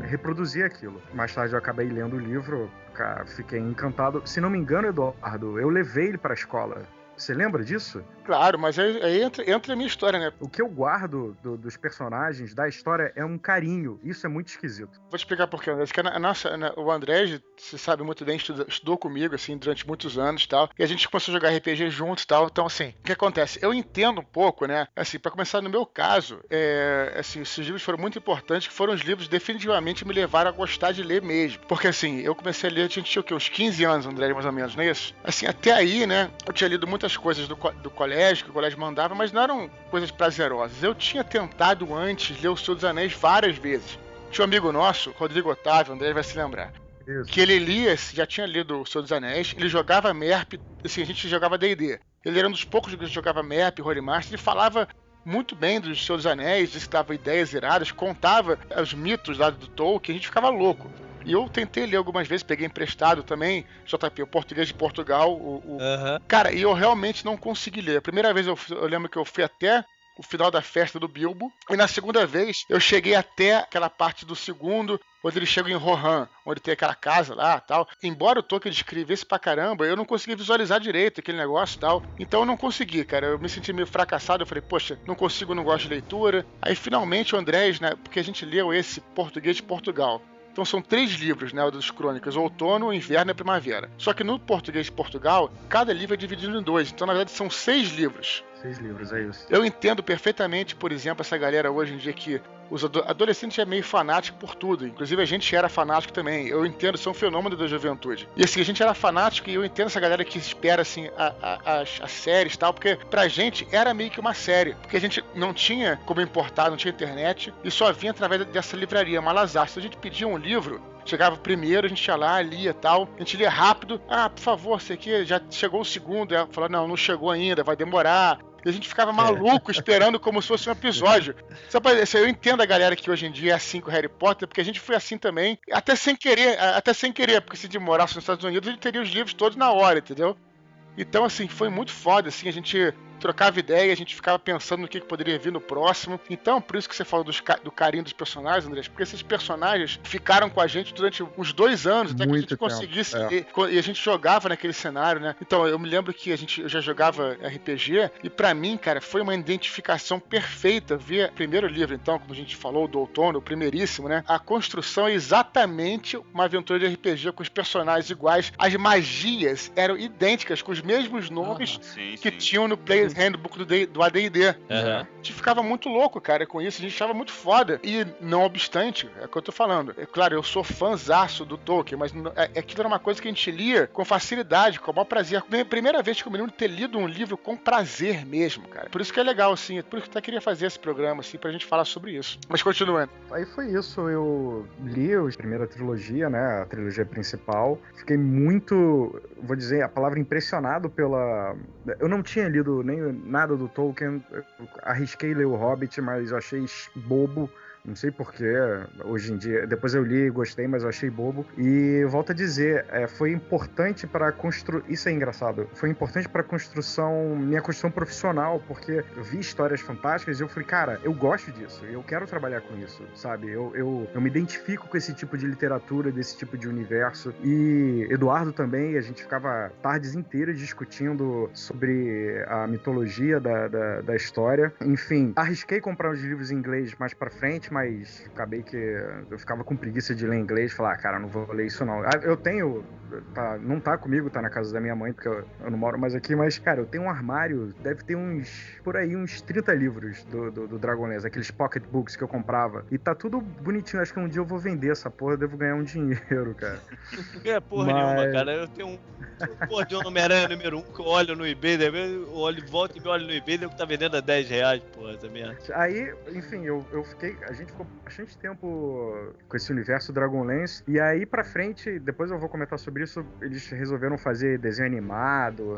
reproduzir aquilo. Mais tarde eu acabei lendo o livro, fiquei encantado. Se não me engano, Eduardo, eu levei ele pra escola. Você lembra disso? Claro, mas aí entra a minha história, né? O que eu guardo dos personagens, da história, é um carinho. Isso é muito esquisito. Vou te explicar por quê, André. O André, você sabe muito bem, estudou comigo, assim, durante muitos anos e tal. E a gente começou a jogar RPG junto e tal. Então, assim, o que acontece? Eu entendo um pouco, né? Assim, pra começar, no meu caso, assim, esses livros foram muito importantes, que foram os livros que definitivamente me levaram a gostar de ler mesmo. Porque, assim, eu comecei a ler, a gente tinha o quê? Uns 15 anos, André, mais ou menos, não é isso? Assim, até aí, né, eu tinha lido muitas coisas do colégio, que o colégio mandava, mas não eram coisas prazerosas. Eu tinha tentado antes ler O Senhor dos Anéis várias vezes. Tinha um amigo nosso, Rodrigo Otávio, André vai se lembrar, que ele lia, já tinha lido O Senhor dos Anéis, ele jogava MERP, assim, a gente jogava D&D. Ele era um dos poucos que jogava MERP, Rolemaster, ele falava muito bem do Senhor dos Anéis, disse que dava ideias iradas, contava os mitos lá do Tolkien, a gente ficava louco. E eu tentei ler algumas vezes, peguei emprestado também, JP, o Português de Portugal. Cara, e eu realmente não consegui ler. A primeira vez eu lembro que eu fui até o final da festa do Bilbo, e na segunda vez eu cheguei até aquela parte do segundo, onde ele chega em Rohan, onde tem aquela casa lá e tal. Embora o Tolkien descrevesse pra caramba, eu não consegui visualizar direito aquele negócio e tal. Então eu não consegui, cara. Eu me senti meio fracassado. Eu falei, poxa, não consigo, não gosto de leitura. Aí finalmente o Andrés, né, porque a gente leu esse Português de Portugal. Então são 3 livros, né, dos Crônicas, Outono, Inverno e Primavera. Só que no Português de Portugal, cada livro é dividido em 2. Então, na verdade, são 6 livros. 6 livros, é isso. Eu entendo perfeitamente, por exemplo, essa galera hoje em dia que os adolescentes é meio fanático por tudo. Inclusive, a gente era fanático também. Eu entendo, isso é um fenômeno da juventude. E assim, a gente era fanático e eu entendo essa galera que espera, assim, as séries e tal, porque pra gente era meio que uma série. Porque a gente não tinha como importar, não tinha internet, e só vinha através dessa livraria, Malazarte. Então a gente pedia um livro, chegava primeiro, a gente ia lá, lia e tal, a gente lia rápido. Ah, por favor, você aqui, já chegou o segundo. Ela falou, não chegou ainda, vai demorar. E a gente ficava maluco esperando como se fosse um episódio. Só pra dizer, eu entendo a galera que hoje em dia é assim com Harry Potter, porque a gente foi assim também, até sem querer, porque se demorasse nos Estados Unidos, a gente teria os livros todos na hora, entendeu? Então, assim, foi muito foda, assim, a gente trocava ideia, a gente ficava pensando no que poderia vir no próximo. Então, por isso que você falou do carinho dos personagens, André, porque esses personagens ficaram com a gente durante uns 2 anos, até que a gente conseguisse ler, e a gente jogava naquele cenário, né? Então, eu me lembro que eu já jogava RPG, e pra mim, cara, foi uma identificação perfeita ver o primeiro livro, então, como a gente falou, do Outono, o primeiríssimo, né? A construção é exatamente uma aventura de RPG com os personagens iguais, as magias eram idênticas, com os mesmos nomes que tinham no Player's Handbook do AD&D. A gente ficava muito louco, cara, com isso, a gente achava muito foda. E, não obstante, é o que eu tô falando, é claro, eu sou fãzaço do Tolkien, mas aquilo era uma coisa que a gente lia com facilidade, com o maior prazer. A primeira vez que eu me lembro de ter lido um livro com prazer mesmo, cara. Por isso que é legal, assim, por isso que eu até queria fazer esse programa, assim, pra gente falar sobre isso. Mas continuando. Aí foi isso, eu li a primeira trilogia, né, a trilogia principal. Fiquei muito, vou dizer, a palavra impressionado pela... Eu não tinha lido nem nada do Tolkien, eu arrisquei ler o Hobbit, mas eu achei bobo. Não sei porquê, hoje em dia, depois eu li e gostei, mas eu achei bobo. E volto a dizer, foi importante para construir, isso é engraçado, foi importante para minha construção profissional, porque eu vi histórias fantásticas e eu falei, cara, eu gosto disso, eu quero trabalhar com isso, sabe? Eu me identifico com esse tipo de literatura, desse tipo de universo. E Eduardo também, a gente ficava tardes inteiras discutindo sobre a mitologia da história. Enfim, arrisquei comprar os livros em inglês mais pra frente, mas acabei que eu ficava com preguiça de ler em inglês, falar, cara, não vou ler isso não. Eu tenho, não tá comigo, tá na casa da minha mãe, porque eu não moro mais aqui, mas, cara, eu tenho um armário, deve ter uns 30 livros do Dragonlance, aqueles pocketbooks que eu comprava, e tá tudo bonitinho, acho que um dia eu vou vender essa porra, eu devo ganhar um dinheiro, cara. Porra nenhuma, cara, eu tenho porra de um Homem-Aranha número 1 que eu olho no eBay, eu volto e olho no eBay, que tá vendendo a R$10, porra, essa merda. Aí, enfim, eu fiquei, a gente ficou bastante tempo com esse universo Dragonlance, e aí pra frente, depois eu vou comentar sobre isso, eles resolveram fazer desenho animado,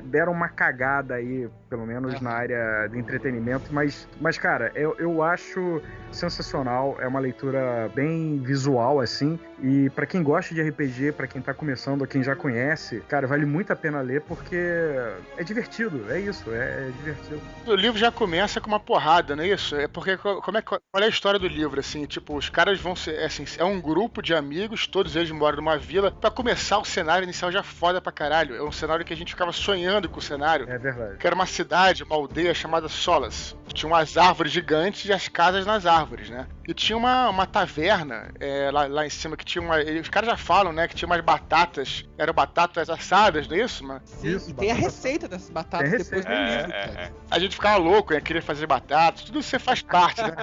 deram uma cagada aí, pelo menos na área de entretenimento, mas cara, eu acho sensacional, é uma leitura bem visual, assim, e pra quem gosta de RPG, pra quem tá começando, ou quem já conhece, cara, vale muito a pena ler, porque é divertido, é isso, é divertido. O livro já começa com uma porrada, não é isso? É porque, qual é a história do livro, assim, tipo, os caras vão ser, assim, é um grupo de amigos, todos eles moram numa vila, pra começar o cenário inicial já foda pra caralho, é um cenário que a gente ficava sonhando com o cenário. É verdade. Que era uma cidade, uma aldeia chamada Solas. Tinha umas árvores gigantes e as casas nas árvores, né? E tinha uma taverna lá em cima que tinha os caras já falam, né? Que tinha umas batatas. Eram batatas assadas, não é isso, mano? Sim, isso, e tem a receita dessas batatas depois do livro, cara. A gente ficava louco, né? Queria fazer batatas. Tudo isso faz parte, né?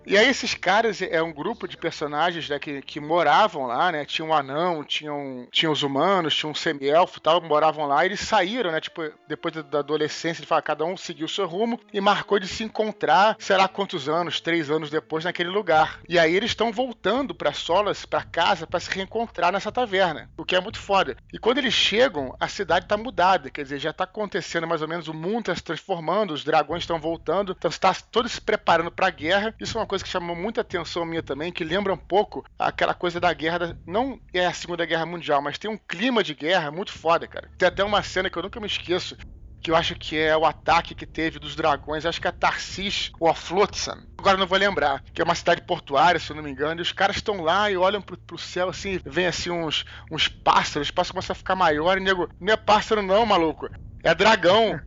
E aí esses caras, é um grupo de personagens, né, que moravam lá, né? Tinha um anão, tinham os humanos, tinha um semi-elfo e tal, moravam lá. E eles saíram, né? Tipo, depois da adolescência, de falar, cada um seguiu o seu rumo e marcou de se encontrar, sei lá quantos anos, 3 anos depois, naquele lugar. E aí eles estão voltando pra Solas, pra casa, pra se reencontrar nessa taverna, o que é muito foda. E quando eles chegam, a cidade tá mudada, quer dizer, já tá acontecendo mais ou menos, o mundo tá se transformando, os dragões estão voltando, então está todos se preparando pra guerra. Isso é uma coisa que chamou muita atenção minha também, que lembra um pouco aquela coisa da guerra, não é a Segunda Guerra Mundial, mas tem um clima de guerra muito foda, cara. Tem até uma cena que eu nunca me esqueço, que eu acho que é o ataque que teve dos dragões, acho que é Tarsis ou a Flotsam, agora não vou lembrar, que é uma cidade portuária, se eu não me engano, e os caras estão lá e olham pro céu assim, vem assim uns pássaros, os pássaros começam a ficar maior e nego, não é pássaro não, maluco, é dragão.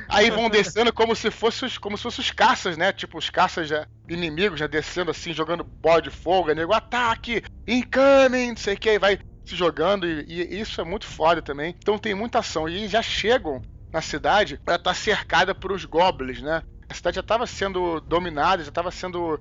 Aí vão descendo como se fossem os caças, né? Tipo, os caças já inimigos, já descendo assim, jogando bola de fogo, nego, ataque, incoming, não sei o que, aí vai se jogando, e isso é muito foda também. Então tem muita ação, e já chegam na cidade, ela tá cercada por os goblins, né? A cidade já estava sendo dominada, já estava sendo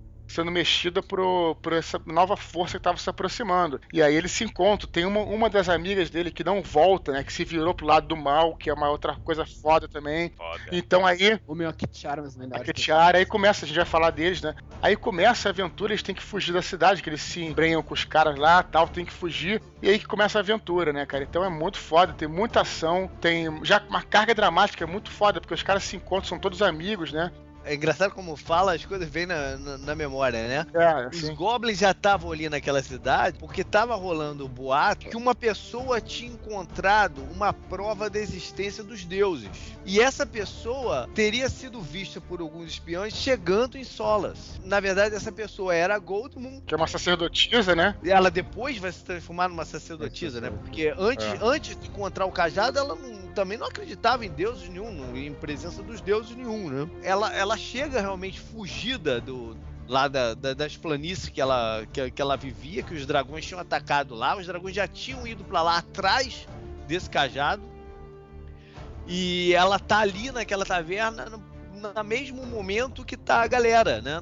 mexida por essa nova força que estava se aproximando. E aí eles se encontram. Tem uma das amigas dele que não volta, né? Que se virou pro lado do mal, que é uma outra coisa foda também. Foda. Então aí... O meu Akitiara, mas lendários. Akitiara, aí começa, a gente vai falar deles, né? Aí começa a aventura, eles têm que fugir da cidade, que eles se embrenham com os caras lá, tal, tem que fugir. E aí que começa a aventura, né, cara? Então é muito foda, tem muita ação, tem já uma carga dramática muito foda, porque os caras se encontram, são todos amigos, né? É engraçado como fala, as coisas vêm na memória, né? Os Sim. Goblins já estavam ali naquela cidade porque tava rolando o boato que uma pessoa tinha encontrado uma prova da existência dos deuses. E essa pessoa teria sido vista por alguns espiões chegando em Solas. Na verdade, essa pessoa era a Goldmoon. Que é uma sacerdotisa, né? Ela depois vai se transformar numa sacerdotisa, né? Porque antes de encontrar o cajado, ela também não acreditava em deuses nenhum, em presença dos deuses nenhum, né? Ela chega realmente fugida lá das planícies que ela vivia, que os dragões tinham atacado lá. Os dragões já tinham ido pra lá atrás desse cajado. E ela tá ali naquela taverna no mesmo momento que tá a galera, né?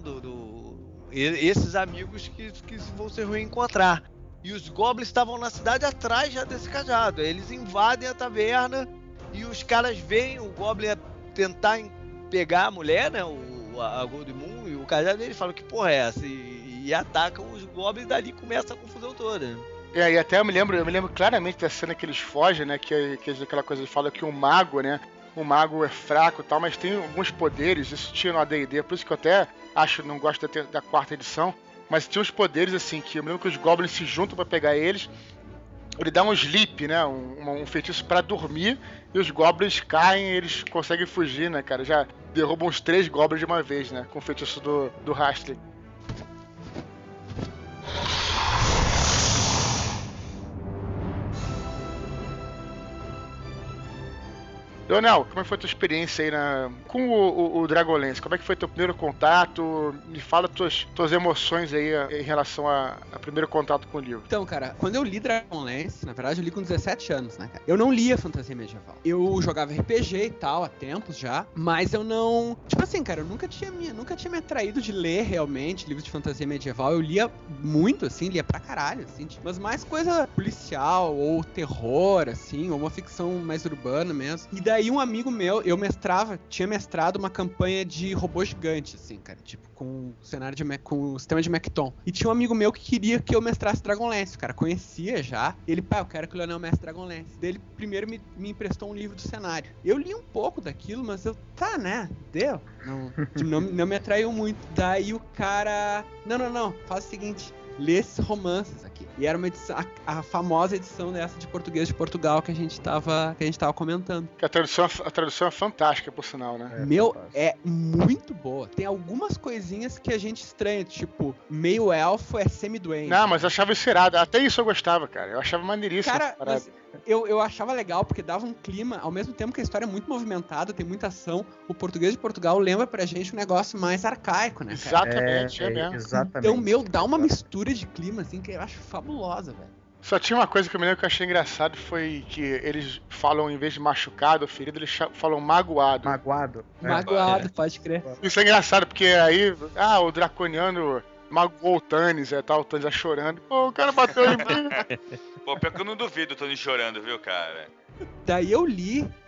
Esses amigos que vão se reencontrar. E os goblins estavam na cidade atrás já desse cajado. Eles invadem a taverna e os caras veem o goblin tentar pegar a mulher, né? A Goldmoon e o cajado dele falam que porra é essa? E atacam os goblins, e dali começa a confusão toda. E até eu me lembro claramente da cena que eles fogem, né? Que aquela coisa que fala que o mago, né? O mago é fraco e tal, mas tem alguns poderes, isso tinha no AD&D, por isso que eu até não gosto da quarta edição, mas tinha uns poderes assim, que eu me lembro que os goblins se juntam pra pegar eles, ele dá um sleep, né? Um feitiço pra dormir, e os goblins caem e eles conseguem fugir, né, cara? Já derrubam uns 3 goblins de uma vez, né? Com o feitiço do Hastling. Leonel, como foi a tua experiência aí com o Dragonlance? Como é que foi teu primeiro contato? Me fala tuas emoções aí em relação ao primeiro contato com o livro. Então, cara, quando eu li Dragonlance, na verdade eu li com 17 anos, né, cara? Eu não lia fantasia medieval. Eu jogava RPG e tal, há tempos já, mas eu não... Tipo assim, cara, eu nunca tinha me atraído de ler realmente livros de fantasia medieval. Eu lia muito, assim, lia pra caralho, assim, mas mais coisa policial ou terror, assim, ou uma ficção mais urbana mesmo. E daí um amigo meu, tinha mestrado uma campanha de robô gigante, assim, cara, tipo, com o sistema de Mecton. E tinha um amigo meu que queria que eu mestrasse Dragonlance, o cara conhecia já. Ele, eu quero que o Leonel mestre Dragonlance. Daí ele primeiro me emprestou um livro do cenário. Eu li um pouco daquilo, mas né, deu. Não me atraiu muito. Daí o cara, não, faz o seguinte, lê esses romances aqui. E era uma edição, a famosa edição dessa de português de Portugal que a gente tava comentando. Que a tradução é fantástica, por sinal, né? É muito boa. Tem algumas coisinhas que a gente estranha, tipo, meio elfo é semi-doente. Não, mas eu achava isso irado. Até isso eu gostava, cara. Eu achava maneiríssimo. Cara, mas eu achava legal porque dava um clima, ao mesmo tempo que a história é muito movimentada, tem muita ação. O português de Portugal lembra pra gente um negócio mais arcaico, né, cara? Exatamente, é mesmo. Exatamente. Então, dá uma mistura de clima, assim, que eu acho fabulosa, velho. Só tinha uma coisa que eu me lembro que eu achei engraçado, foi que eles falam, em vez de machucado ou ferido, eles falam magoado. Magoado, pode crer. Isso é engraçado, porque aí, o draconiano magoou o Tannis, o Tannis tá chorando. Pô, o cara bateu em mim. Pô, pior que eu não duvido o Tony chorando, viu, cara? Daí eu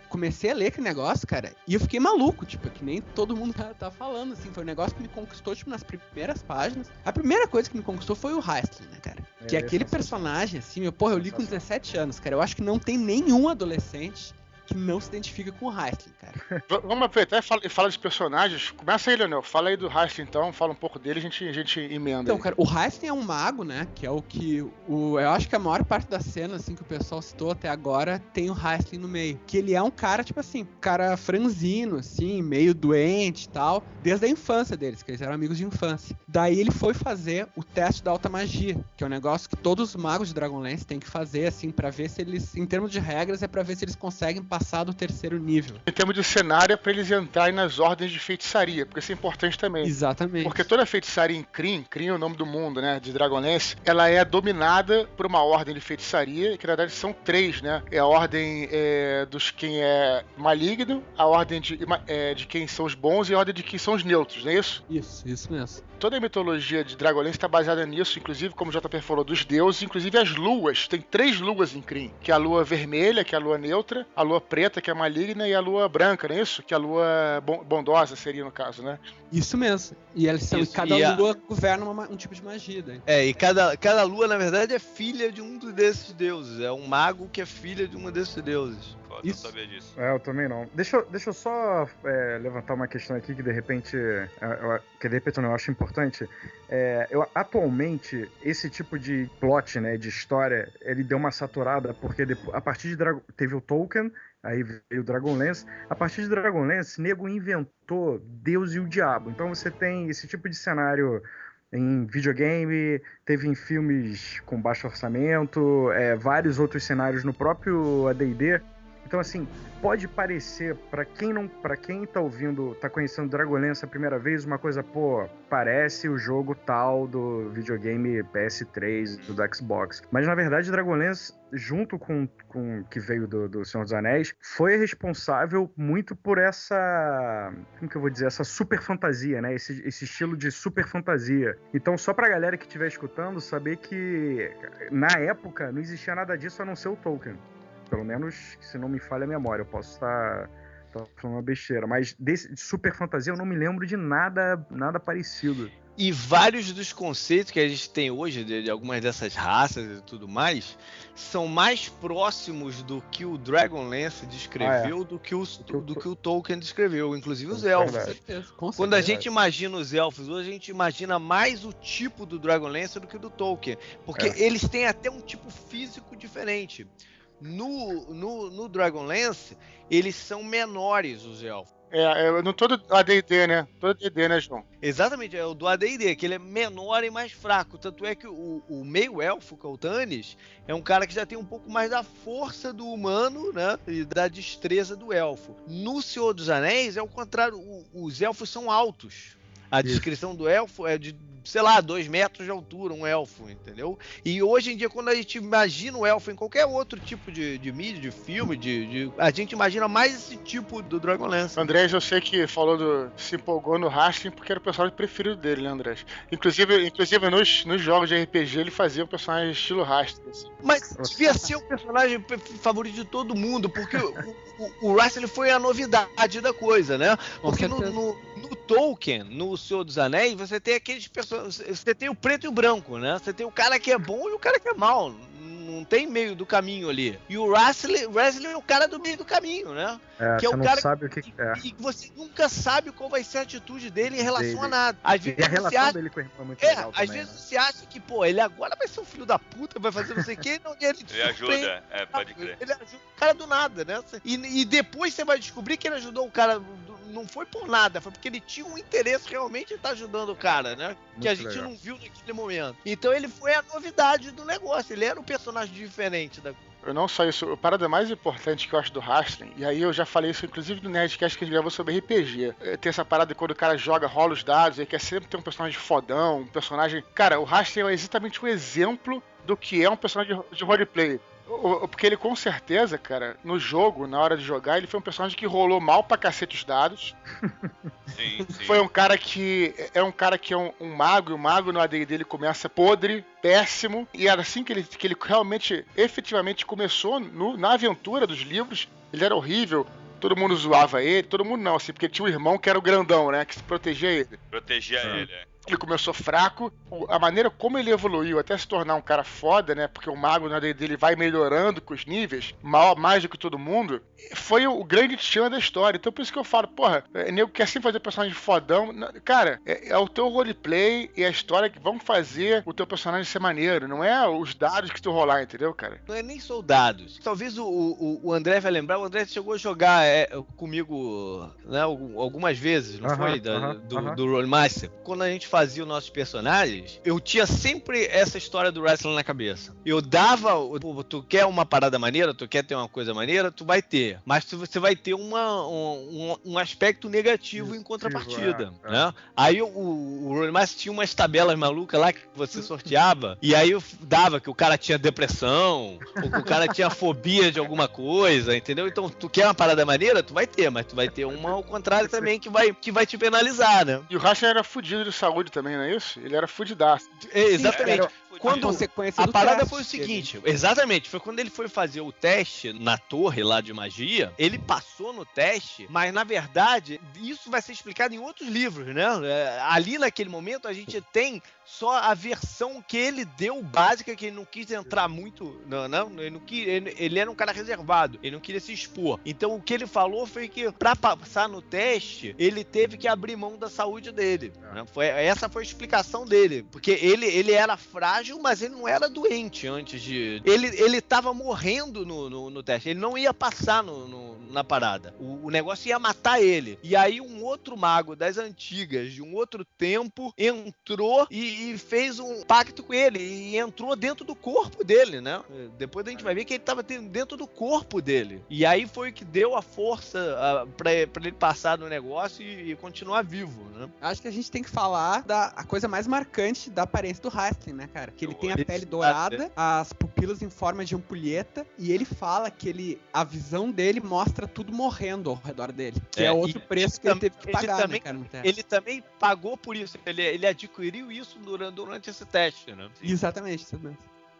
comecei a ler aquele negócio, cara, e eu fiquei maluco, tipo, que nem todo mundo tá falando, assim, foi um negócio que me conquistou, tipo, nas primeiras páginas. A primeira coisa que me conquistou foi o Hastling, né, cara? Que é aquele personagem, assim, eu li com 17 anos, cara, eu acho que não tem nenhum adolescente que não se identifica com o Hastling, cara. Vamos aproveitar e falar dos personagens. Começa aí, Leonel. Fala aí do Hastling, então. Fala um pouco dele e a gente emenda. Então, aí. cara, o Hastling é um mago, né? Que é o que... eu acho que a maior parte da cena, assim, que o pessoal citou até agora, tem o Hastling no meio. Que ele é um cara, tipo assim, cara franzino, assim, meio doente e tal. Desde a infância deles, que eles eram amigos de infância. Daí ele foi fazer o teste da alta magia, que é um negócio que todos os magos de Dragonlance têm que fazer, assim, pra ver se eles... Em termos de regras, é pra ver se eles conseguem passar do 3º nível. Em termos de cenário, é pra eles entrarem nas ordens de feitiçaria, porque isso é importante também. Exatamente. Porque toda feitiçaria em Kryn é o nome do mundo, né, de Dragonlance, ela é dominada por uma ordem de feitiçaria, que na verdade são 3, né? É a ordem dos quem é maligno, a ordem de quem são os bons e a ordem de quem são os neutros, não é isso? Isso mesmo. Toda a mitologia de Dragonlance está baseada nisso, inclusive, como o JP falou, dos deuses, inclusive as luas. Tem 3 luas em Kryn, que é a lua vermelha, que é a lua neutra, a lua preta, que é a maligna, e a lua branca, não é isso? Que é a lua bondosa seria, no caso, né? Isso mesmo. E eles são, cada lua governa um tipo de magia. Daí. E cada lua, na verdade, é filha de um desses deuses. É um mago que é filha de um desses deuses. foda, Isso. não sabia disso. Eu também não. Deixa eu só levantar uma questão aqui que de repente eu acho importante. Atualmente, esse tipo de plot, né, de história, ele deu uma saturada, porque a partir de teve o Tolkien, aí veio o Dragonlance. A partir de Dragonlance, nego inventou Deus e o Diabo. Então você tem esse tipo de cenário em videogame, teve em filmes com baixo orçamento, vários outros cenários no próprio AD&D. Então, assim, pode parecer, pra quem tá ouvindo, tá conhecendo Dragonlance a primeira vez, uma coisa, parece o jogo tal do videogame PS3, do Xbox. Mas, na verdade, Dragonlance, junto com que veio do Senhor dos Anéis, foi responsável muito por essa, como que eu vou dizer, essa super fantasia, né? Esse estilo de super fantasia. Então, só pra galera que estiver escutando, saber que, na época, não existia nada disso a não ser o Tolkien. Pelo menos, se não me falha a memória, eu posso estar falando uma besteira. Mas de super fantasia eu não me lembro de nada parecido. E vários dos conceitos que a gente tem hoje, de algumas dessas raças e tudo mais, são mais próximos do que o Dragonlance descreveu do que o Tolkien descreveu, inclusive os elfos. Com certeza. Quando a gente imagina os elfos hoje, a gente imagina mais o tipo do Dragonlance do que o do Tolkien. Porque eles têm até um tipo físico diferente. No Dragonlance, eles são menores, os elfos. Não todo AD&D, né? Todo AD&D, né, João? Exatamente, é o do AD&D, que ele é menor e mais fraco. Tanto é que o meio-elfo, que é o Tanis, é um cara que já tem um pouco mais da força do humano, né? E da destreza do elfo. No Senhor dos Anéis, é o contrário, os elfos são altos. A descrição do elfo é de, 2 metros de altura, um elfo, entendeu? E hoje em dia, quando a gente imagina o elfo em qualquer outro tipo de mídia, de filme, a gente imagina mais esse tipo do Dragonlance. Andrés, eu sei que se empolgou no Rastlin porque era o personagem preferido dele, né, Andrés? Inclusive nos jogos de RPG, ele fazia um personagem estilo Rastlin. Assim. Mas devia ser o personagem favorito de todo mundo, porque o Rastlin foi a novidade da coisa, né? Porque no Tolkien, no Senhor dos Anéis, você tem aqueles personagens. Você tem o preto e o branco, né? Você tem o cara que é bom e o cara que é mal. Não tem meio do caminho ali. E o Rastlin é o cara do meio do caminho, né? Que é o cara sabe o que é. E você nunca sabe qual vai ser a atitude dele em relação a nada. Às vezes a relação dele com o irmão é muito legal às também, vezes você acha que, ele agora vai ser um filho da puta, vai fazer não sei o quê, ele ajuda, pode crer. Ele ajuda o cara do nada, né? E depois você vai descobrir que ele ajudou o cara, não foi por nada, foi porque ele tinha um interesse realmente em estar ajudando o cara, né? Que a gente não viu naquele momento. Então ele foi a novidade do negócio, ele era um personagem diferente da Não só isso, a parada mais importante que eu acho do Rastlin, e aí eu já falei isso inclusive no Nerdcast que a gente gravou sobre RPG. Tem essa parada quando o cara rola os dados, ele quer sempre ter um personagem fodão, um personagem... Cara, o Rastlin é exatamente um exemplo do que é um personagem de roleplay. Porque ele com certeza, cara, no jogo, na hora de jogar, ele foi um personagem que rolou mal pra cacete os dados. Sim. Foi um cara que é um mago, e o mago no AD&D dele começa podre, péssimo, e era assim que ele realmente, efetivamente começou na aventura dos livros. Ele era horrível, todo mundo zoava ele, todo mundo não, assim, porque tinha um irmão que era o grandão, né, que se protegia ele. Ele começou fraco, a maneira como ele evoluiu até se tornar um cara foda, né? Porque o mago na AD&D dele vai melhorando com os níveis, mais do que todo mundo, foi o grande tchan da história. Então por isso que eu falo, nego quer sempre fazer personagem fodão. Cara, é o teu roleplay e a história que vão fazer o teu personagem ser maneiro, não é os dados que tu rolar, entendeu, cara? Não é nem só dados. Talvez o André vai lembrar, o André chegou a jogar comigo, né, algumas vezes, não foi? Do Rollmaster. Quando a gente fazia os nossos personagens, eu tinha sempre essa história do wrestling na cabeça. Eu dava, tu quer uma parada maneira, tu quer ter uma coisa maneira, tu vai ter. Mas você vai ter um aspecto negativo em contrapartida, né? Aí o Rollmaster tinha umas tabelas malucas lá que você sorteava, e aí eu dava que o cara tinha depressão, ou que o cara tinha fobia de alguma coisa, entendeu? Então, tu quer uma parada maneira, tu vai ter, mas tu vai ter uma ao contrário também que vai te penalizar, né? E o Rasha era fudido de saúde também, não é isso? Ele era fudidaço. Exatamente. Quando a parada teste, foi o seguinte, exatamente, foi quando ele foi fazer o teste na torre lá de magia, ele passou no teste, mas na verdade, isso vai ser explicado em outros livros, né? Ali naquele momento a gente tem só a versão que ele deu básica, que ele não quis entrar muito. Ele era um cara reservado, ele não queria se expor. Então o que ele falou foi que pra passar no teste, ele teve que abrir mão da saúde dele. Né? Essa foi a explicação dele. Porque ele era frágil, mas ele não era doente antes de. Ele tava morrendo no teste. Ele não ia passar na parada. O negócio ia matar ele. E aí um outro mago das antigas, de um outro tempo, entrou e fez um pacto com ele. E entrou dentro do corpo dele, né? Depois a gente vai ver que ele tava dentro do corpo dele. E aí foi o que deu a força pra ele passar no negócio e continuar vivo, né? Acho que a gente tem que falar a coisa mais marcante da aparência do Rastlin, né, cara? Que ele tem a pele dourada, as pupilas em forma de ampulheta, e ele fala que a visão dele mostra tudo morrendo ao redor dele. Que é outro preço que ele teve que pagar, né, cara? Ele também pagou por isso. Ele adquiriu isso durante esse teste, né? Exatamente.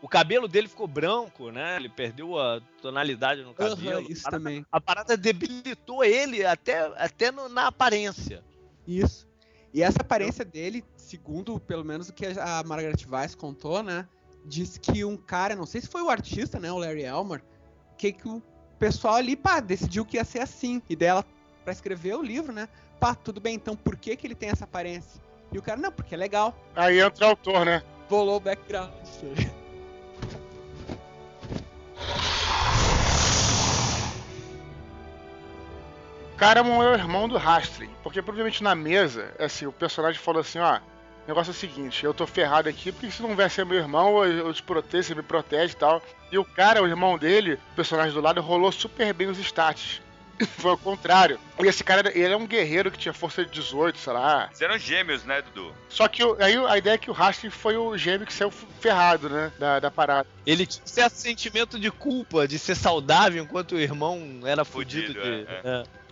O cabelo dele ficou branco, né? Ele perdeu a tonalidade no cabelo. Isso também. A parada debilitou ele até na aparência. Isso. E essa aparência dele, segundo pelo menos o que a Margaret Weiss contou, né? Diz que um cara, não sei se foi o artista, né? O Larry Elmer, que o pessoal ali, decidiu que ia ser assim. E dela, pra escrever o livro, né? Tudo bem, então por que ele tem essa aparência? E o cara, não, porque é legal. Aí entra o autor, né? Bolou o background disso aí. Caramon é o irmão do Rastlin, porque provavelmente na mesa, assim, o personagem falou assim, ó, o negócio é o seguinte, eu tô ferrado aqui, porque se não vai ser meu irmão, eu te protejo, você me protege e tal. E o cara, o irmão dele, o personagem do lado, rolou super bem os stats. Foi o contrário. E esse cara, ele é um guerreiro que tinha força de 18, sei lá. Eles eram gêmeos, né, Dudu? Só que aí a ideia é que o Rastlin foi o gêmeo que saiu ferrado, né, da parada. Ele tinha certo sentimento de culpa, de ser saudável, enquanto o irmão era fudido.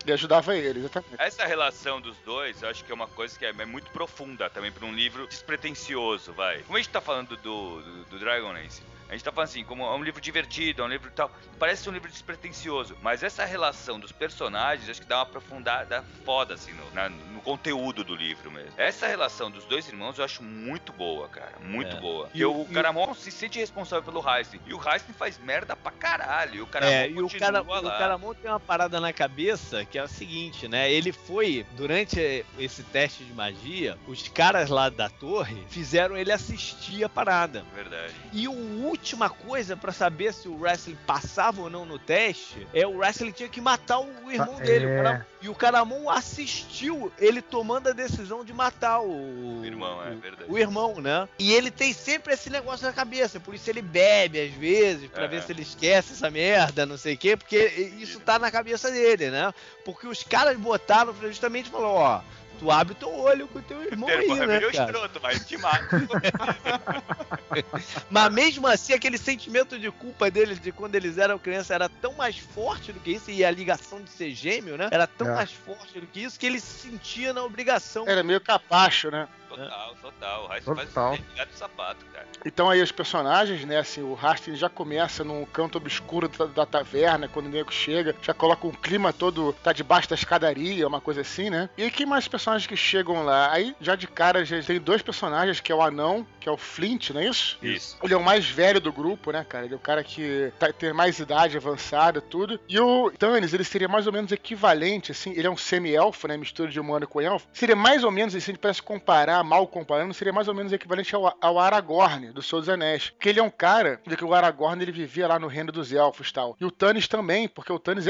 Ele ajudava ele, exatamente. Essa relação dos dois, eu acho que é uma coisa que é muito profunda também pra um livro despretensioso, vai. Como a gente tá falando do Dragonlance, a gente tá falando assim, como é um livro divertido, é um livro tal, parece um livro despretensioso, mas essa relação dos personagens, acho que dá uma aprofundada foda, assim, no conteúdo do livro mesmo. Essa relação dos dois irmãos eu acho muito boa, cara, muito boa. Porque o Caramon se sente responsável pelo Rastlin, e o Rastlin faz merda pra caralho, e o Caramon continua lá. O Caramon tem uma parada na cabeça, que é o seguinte, né, ele foi, durante esse teste de magia, os caras lá da torre fizeram ele assistir a parada. Verdade. E a última coisa pra saber se o Rastlin passava ou não no teste, o Rastlin tinha que matar o irmão dele. E o Caramon assistiu ele tomando a decisão de matar o irmão, é verdade. O irmão, né? E ele tem sempre esse negócio na cabeça, por isso ele bebe às vezes, pra ver se ele esquece essa merda, não sei o quê, porque isso tá na cabeça dele, né? Porque os caras botaram justamente, falou, ó, tu abre teu olho com o teu irmão aí, né, cara? Escroto, mas te mata. Mas mesmo assim, aquele sentimento de culpa deles de quando eles eram criança era tão mais forte do que isso, e a ligação de ser gêmeo, né? Era tão mais forte do que isso, que ele se sentia na obrigação. Era meio capacho, né? Total. O Rastlin faz um de sapato, cara. Então aí os personagens, né, assim, o Rastlin já começa num canto obscuro da taverna, quando o nego chega, já coloca um clima todo, tá debaixo da escadaria, uma coisa assim, né? E aí quem mais personagens que chegam lá? Aí, já de cara, já tem dois personagens, que é o anão, que é o Flint, não é isso? Isso. Ele é o mais velho do grupo, né, cara? Ele é o cara que tem mais idade avançada, tudo. E o Tannis, ele seria mais ou menos equivalente, assim, ele é um semi-elfo, né, mistura de humano com elfo. Seria mais ou menos, assim, se a gente pudesse comparar, mal comparando, seria mais ou menos equivalente ao Aragorn, do Senhor dos Anéis. Porque ele é um cara, que o Aragorn, ele vivia lá no reino dos elfos e tal. E o Tannis também, porque o Tannis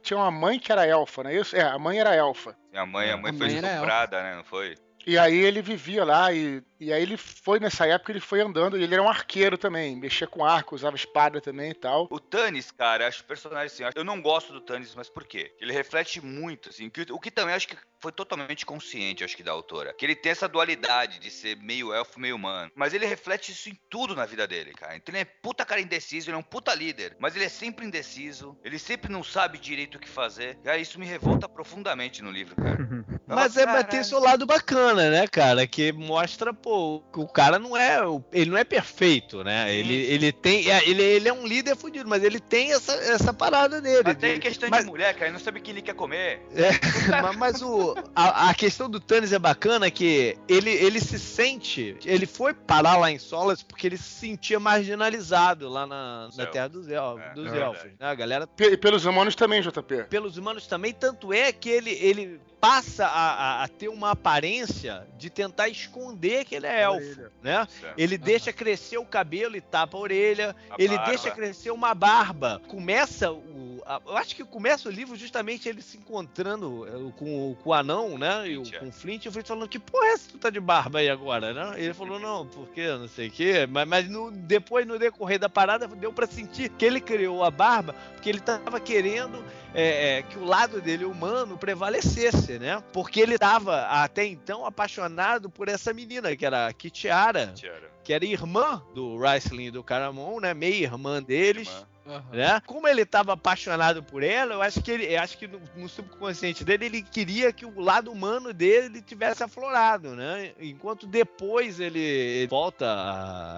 tinha uma mãe que era elfa, não é isso? A mãe era elfa. A mãe foi estuprada, né, não foi? E aí ele vivia lá, e aí ele foi, nessa época, ele foi andando, e ele era um arqueiro também, mexia com arco, usava espada também e tal. O Tannis, cara, acho o personagem assim, eu não gosto do Tannis, mas por quê? Ele reflete muito, assim, o que também acho que foi totalmente consciente, acho que da autora, que ele tem essa dualidade de ser meio elfo, meio humano, mas ele reflete isso em tudo na vida dele, cara. Então ele é puta cara indeciso, ele é um puta líder, mas ele é sempre indeciso, ele sempre não sabe direito o que fazer, e aí isso me revolta profundamente no livro, cara. Mas tem seu lado bacana, né, cara? Que mostra, pô, que o cara ele não é perfeito, né? Ele é um líder fudido, mas ele tem essa parada dele. Mas tem questão de mulher, cara, ele não sabe o que ele quer comer. Mas a questão do Stannis é bacana, que ele se sente, ele foi parar lá em Solas porque ele se sentia marginalizado lá na terra dos elfos, né? A galera... E pelos humanos também, JP. Pelos humanos também, tanto é que ele passa a ter uma aparência de tentar esconder que ele é elfo, né? Ele deixa crescer o cabelo e tapa a orelha, ele deixa crescer uma barba. Eu acho que começa o livro justamente ele se encontrando com o anão, né? Com o Flint, e o Flint falando, que porra é essa que tu tá de barba aí agora, né? Ele falou, não, porque não sei o quê, mas depois, no decorrer da parada, deu pra sentir que ele criou a barba porque ele tava querendo que o lado dele humano prevalecesse, né? Porque ele tava até então apaixonado por essa menina, que era a Kitiara, que era irmã do Raistlin e do Caramon, né? Meia-irmã deles. Né? Como ele estava apaixonado por ela, eu acho que no subconsciente dele ele queria que o lado humano dele tivesse aflorado, né? Enquanto depois ele volta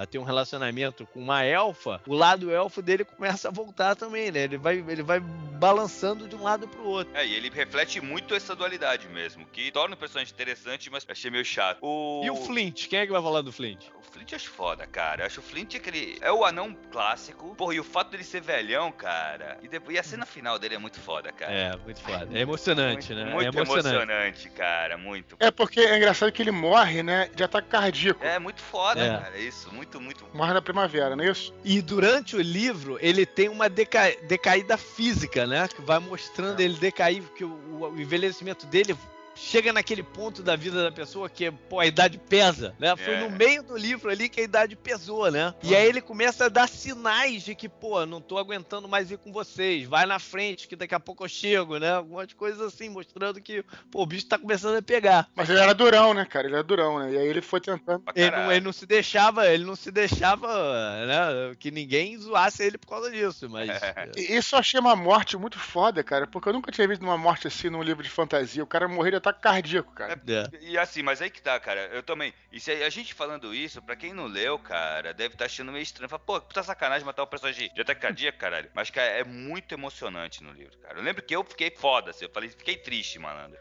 a ter um relacionamento com uma elfa, o lado elfo dele começa a voltar também, né? Ele vai balançando de um lado pro outro. E ele reflete muito essa dualidade mesmo, que torna o personagem interessante, mas achei meio chato. E o Flint? Quem é que vai falar do Flint? O Flint eu acho foda, cara. Eu acho o Flint é o anão clássico. Porra, e o fato dele ser velhão, cara. E a cena final dele é muito foda, cara. É, muito foda. É emocionante, né? Muito emocionante, cara. Muito. É porque é engraçado que ele morre, né? De ataque cardíaco. É muito foda, cara. Isso. Muito. Morre na primavera, não é isso? E durante o livro, ele tem uma decaída física, né? Que vai mostrando ele decair, que o envelhecimento dele chega naquele ponto da vida da pessoa que, pô, a idade pesa, né? Foi no meio do livro ali que a idade pesou, né? E aí ele começa a dar sinais de que, pô, não tô aguentando mais ir com vocês, vai na frente que daqui a pouco eu chego, né? Algumas coisas assim, mostrando que, pô, o bicho tá começando a pegar. Mas ele era durão, né, cara? Ele era durão, né? E aí ele foi tentando... Ele não se deixava, né? Que ninguém zoasse ele por causa disso, mas... Isso eu achei uma morte muito foda, cara, porque eu nunca tinha visto uma morte assim num livro de fantasia. O cara morrer de ataque cardíaco, cara. E assim, mas aí que tá, cara. Eu também. E se a gente falando isso, pra quem não leu, cara, deve estar achando meio estranho. Fala, pô, puta sacanagem matar o personagem de ataque cardíaco, caralho. Mas, cara, é muito emocionante no livro, cara. Eu lembro que eu fiquei foda, assim. Eu falei, fiquei triste, malandro.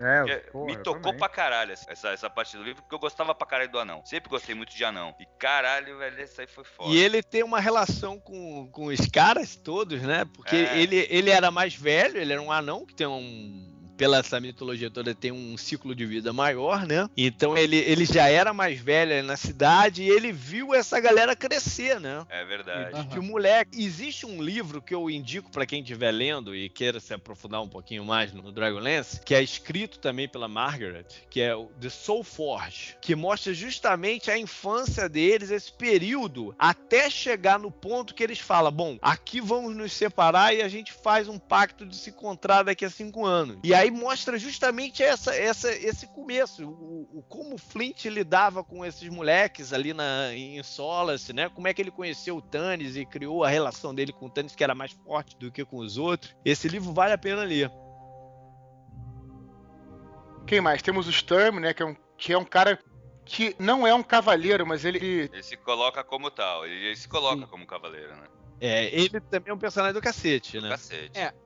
Me tocou pra caralho essa parte do livro, porque eu gostava pra caralho do anão. Sempre gostei muito de anão. E caralho, velho, esse aí foi foda. E ele tem uma relação com os caras todos, né? Porque ele era mais velho, ele era um anão que tem pela essa mitologia toda, tem um ciclo de vida maior, né? Então ele já era mais velho na cidade e ele viu essa galera crescer, né? É verdade. Que o moleque... Existe um livro que eu indico pra quem estiver lendo e queira se aprofundar um pouquinho mais no Dragonlance, que é escrito também pela Margaret, que é o The Soul Forge, que mostra justamente a infância deles, esse período, até chegar no ponto que eles falam, bom, aqui vamos nos separar e a gente faz um pacto de se encontrar daqui a 5 anos. E aí mostra justamente esse começo, como o Flint lidava com esses moleques ali em Solace, né? Como é que ele conheceu o Stannis e criou a relação dele com o Stannis, que era mais forte do que com os outros. Esse livro vale a pena ler. Quem mais? Temos o Sturm, né? Que é um cara que não é um cavaleiro, mas ele se coloca como tal. Ele se coloca como cavaleiro, né? Ele também é um personagem do cacete, né?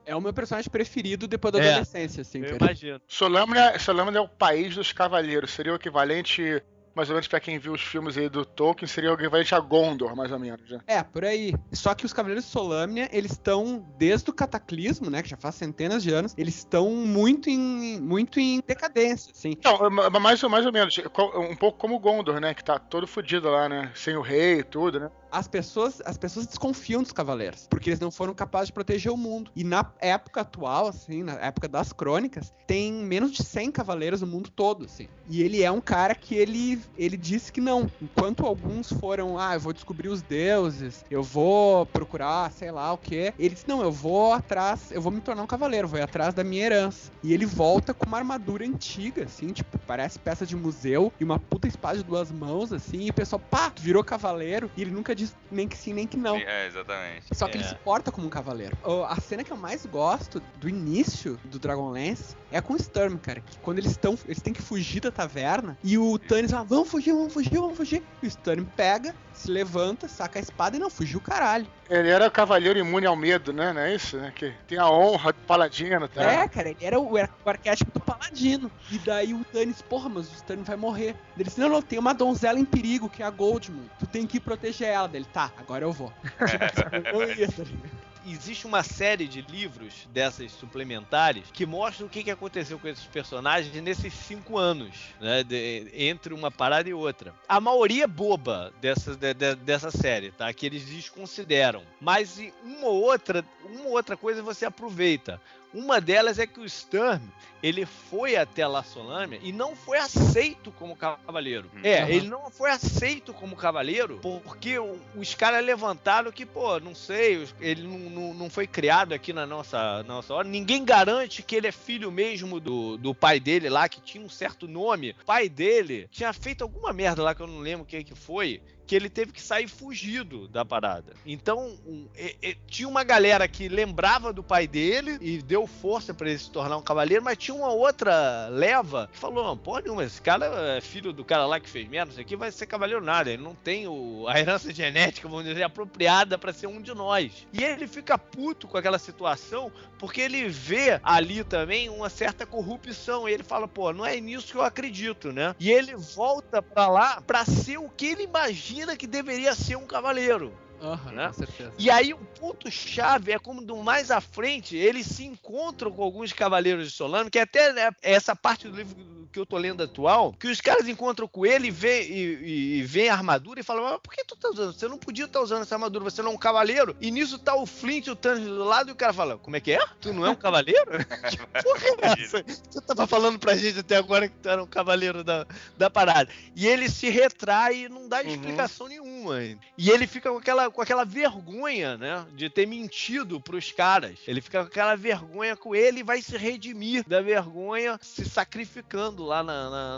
É o meu personagem preferido depois da adolescência, assim. Eu imagino. Solamnia é o país dos cavaleiros. Seria o equivalente, mais ou menos, pra quem viu os filmes aí do Tolkien, seria o equivalente a Gondor, mais ou menos. Né? Por aí. Só que os Cavaleiros de Solamnia, eles estão, desde o Cataclismo, né, que já faz centenas de anos, eles estão muito em decadência, assim. Não, mais ou menos. Um pouco como o Gondor, né, que tá todo fodido lá, né, sem o rei e tudo, né? As pessoas desconfiam dos cavaleiros, porque eles não foram capazes de proteger o mundo. E na época atual, assim, na época das crônicas, tem menos de 100 cavaleiros no mundo todo, assim. E ele é um cara que ele disse que não. Enquanto alguns foram, eu vou descobrir os deuses, eu vou procurar, sei lá o quê. Ele disse, não, eu vou me tornar um cavaleiro, vou ir atrás da minha herança. E ele volta com uma armadura antiga, assim, tipo, parece peça de museu, e uma puta espada de 2 mãos, assim, e o pessoal, tu virou cavaleiro, e ele nunca diz nem que sim, nem que não. Exatamente. Só que ele se porta como um cavaleiro. A cena que eu mais gosto do início do Dragonlance é com o Sturm, cara. Que quando eles têm que fugir da taverna e o Tannis fala, vamos fugir. E o Sturm pega, se levanta, saca a espada e não, fugiu o caralho. Ele era o cavaleiro imune ao medo, né? Não é isso? Né? Que tem a honra do paladino, tá? É, cara, ele era o arquétipo do paladino. E daí o Tannis, porra, mas o Sturm vai morrer. Ele disse, não, tem uma donzela em perigo, que é a Goldmoon. Tu tem que proteger ela. Dele, tá, agora eu vou. Existe uma série de livros dessas suplementares que mostram o que aconteceu com esses personagens nesses 5 anos, né, entre uma parada e outra. A maioria é boba dessa série, tá? Que eles desconsideram. Mas uma ou outra coisa você aproveita. Uma delas é que o Sturm, ele foi até La Solamnia e não foi aceito como cavaleiro. Ele não foi aceito como cavaleiro porque os caras levantaram que, pô, não sei, ele não foi criado aqui na nossa hora. Ninguém garante que ele é filho mesmo do pai dele lá, que tinha um certo nome. O pai dele tinha feito alguma merda lá que eu não lembro o que foi, que ele teve que sair fugido da parada. Então, tinha uma galera que lembrava do pai dele e deu força pra ele se tornar um cavaleiro, mas tinha uma outra leva que falou, não, pô, nenhuma, esse cara é filho do cara lá que fez merda, isso aqui vai ser cavaleiro nada, ele não tem a herança genética, vamos dizer, apropriada pra ser um de nós. E ele fica puto com aquela situação, porque ele vê ali também uma certa corrupção, e ele fala, pô, não é nisso que eu acredito, né? E ele volta pra lá pra ser o que ele imagina que deveria ser um cavaleiro. Né? Com certeza. E aí o ponto-chave é como do mais à frente eles se encontram com alguns cavaleiros de Solano, que até, né, essa parte do livro que eu tô lendo atual, que os caras encontram com ele e vê a armadura e falam, mas por que tu tá usando? Você não podia estar usando essa armadura, você não é um cavaleiro? E nisso tá o Flint e o Tannis do lado e o cara fala, como é que é? Tu não é um cavaleiro? Que porra é essa? Você tava falando pra gente até agora que tu era um cavaleiro da parada. E ele se retrai e não dá explicação nenhuma. E ele fica com aquela vergonha, né, de ter mentido pros caras. Ele fica com aquela vergonha com ele e vai se redimir da vergonha se sacrificando lá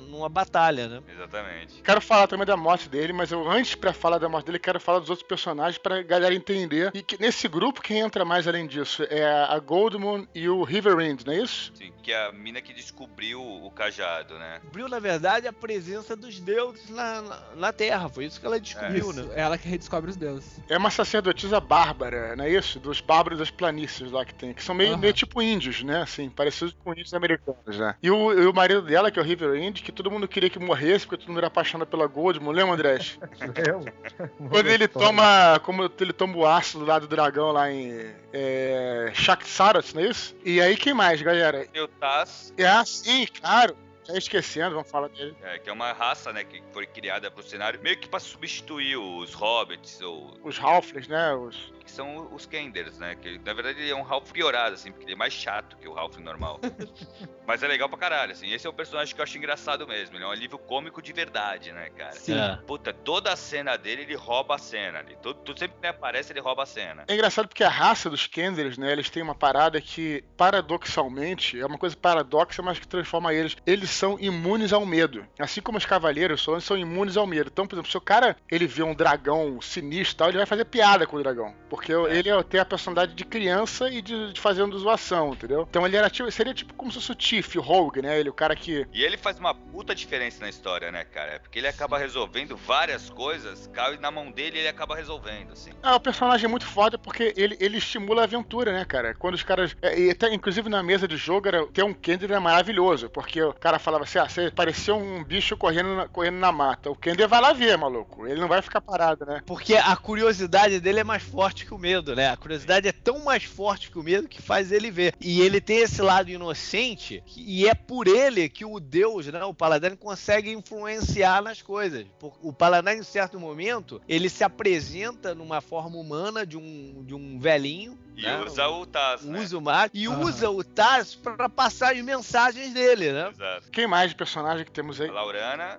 numa batalha, né? Exatamente. Quero falar também da morte dele, mas eu, antes pra falar da morte dele, quero falar dos outros personagens pra galera entender. E que nesse grupo, quem entra mais além disso é a Goldmoon e o Riverwind, não é isso? Sim, que é a mina que descobriu o cajado, né? Descobriu, na verdade, a presença dos deuses na Terra. Foi isso que ela descobriu, né? Ela que redescobre os deuses. É uma sacerdotisa bárbara, não é isso? Dos bárbaros das planícies lá que tem, que são meio tipo índios, né? Assim, parecidos com índios americanos, né? E o marido dela, que é o Riverwind, que todo mundo queria que morresse, porque todo mundo era apaixonado pela Goldmoon, lembra, Andrés? Quando ele toma o ácido lá do dragão lá em Shaxaros, não é isso? E aí quem mais, galera? E o Taz. Sim, claro. Já esquecendo, vamos falar dele. Que é uma raça, né, que foi criada pro cenário, meio que pra substituir os Hobbits ou... Os Halflings, né, que são os Kenders, né, que na verdade ele é um Half piorado, assim, porque ele é mais chato que o Half normal. Mas é legal pra caralho, assim, esse é o personagem que eu acho engraçado mesmo, ele é um alívio cômico de verdade, né, cara. Sim. Puta, toda a cena dele, ele rouba a cena ali, sempre que ele aparece, ele rouba a cena. É engraçado porque a raça dos Kenders, né, eles têm uma parada que, paradoxalmente, é uma coisa paradoxa, mas que transforma eles são imunes ao medo. Assim como os cavaleiros são imunes ao medo. Então, por exemplo, se o cara ele vê um dragão sinistro e tal, ele vai fazer piada com o dragão. Porque ele tem a personalidade de criança e de fazendo zoação, entendeu? Então ele seria tipo como se fosse o Tiff, o Rogue, né? Ele, o cara que... E ele faz uma puta diferença na história, né, cara? Porque ele acaba resolvendo várias coisas, cai na mão dele e ele acaba resolvendo, assim. O personagem é muito foda porque ele estimula a aventura, né, cara? Quando os caras... e até, inclusive, na mesa de jogo, ter um Kender é maravilhoso, porque o cara falava assim, você parecia um bicho correndo na mata. O Kender vai lá ver, maluco. Ele não vai ficar parado, né? Porque a curiosidade dele é mais forte que o medo, né? A curiosidade é tão mais forte que o medo que faz ele ver. E ele tem esse lado inocente, e é por ele que o Deus, né, o Paladino, consegue influenciar nas coisas. O Paladino, em certo momento, ele se apresenta numa forma humana de um velhinho. E né? Usa o Taz, né? Usa o Taz pra passar as mensagens dele, né? Exato. Quem mais de personagem que temos aí? A Laurana.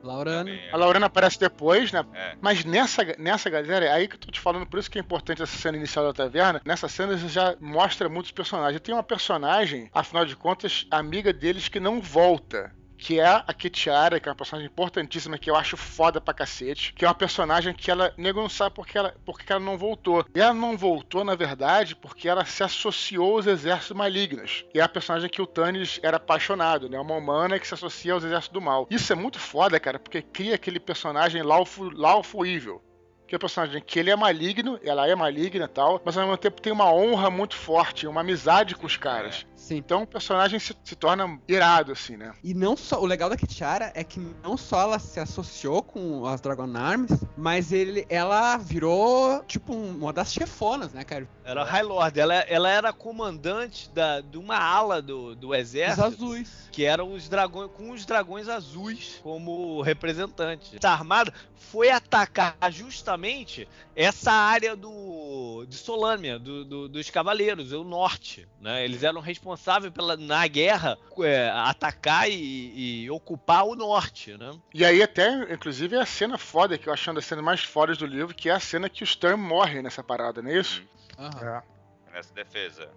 A Laurana aparece depois, né? Mas nessa galera, aí que eu tô te falando, por isso que é importante essa cena inicial da taverna. Nessa cena você já mostra muitos personagens. Tem uma personagem, afinal de contas, amiga deles que não volta, que é a Kitiara, que é uma personagem importantíssima, que eu acho foda pra cacete, que é uma personagem que nego não sabe porque ela não voltou. E ela não voltou, na verdade, porque ela se associou aos exércitos malignos. E é a personagem que o Tannis era apaixonado, né? Uma humana que se associa aos exércitos do mal. Isso é muito foda, cara, porque cria aquele personagem Lawful Evil. Que é o personagem que ele é maligno, ela é maligna e tal, mas ao mesmo tempo tem uma honra muito forte, uma amizade com os caras. Sim. Então o personagem se torna irado, assim, né? E não só, o legal da Kitiara é que não só ela se associou com as Dragon Armies, mas ela virou, tipo, uma das chefonas, né, cara? Era High Lord, ela era comandante de uma ala do exército. Os azuis. Que eram os dragões, com os dragões azuis como representantes. Essa armada foi atacar justamente essa área de Solâmia, dos Cavaleiros, o norte, né? Eles eram responsáveis na guerra, atacar e ocupar o norte, né? E aí até, inclusive, é a cena foda, que eu acho uma das cenas mais fodas do livro, que é a cena que o Sturm morre nessa parada, não é isso? Aham. Nessa defesa.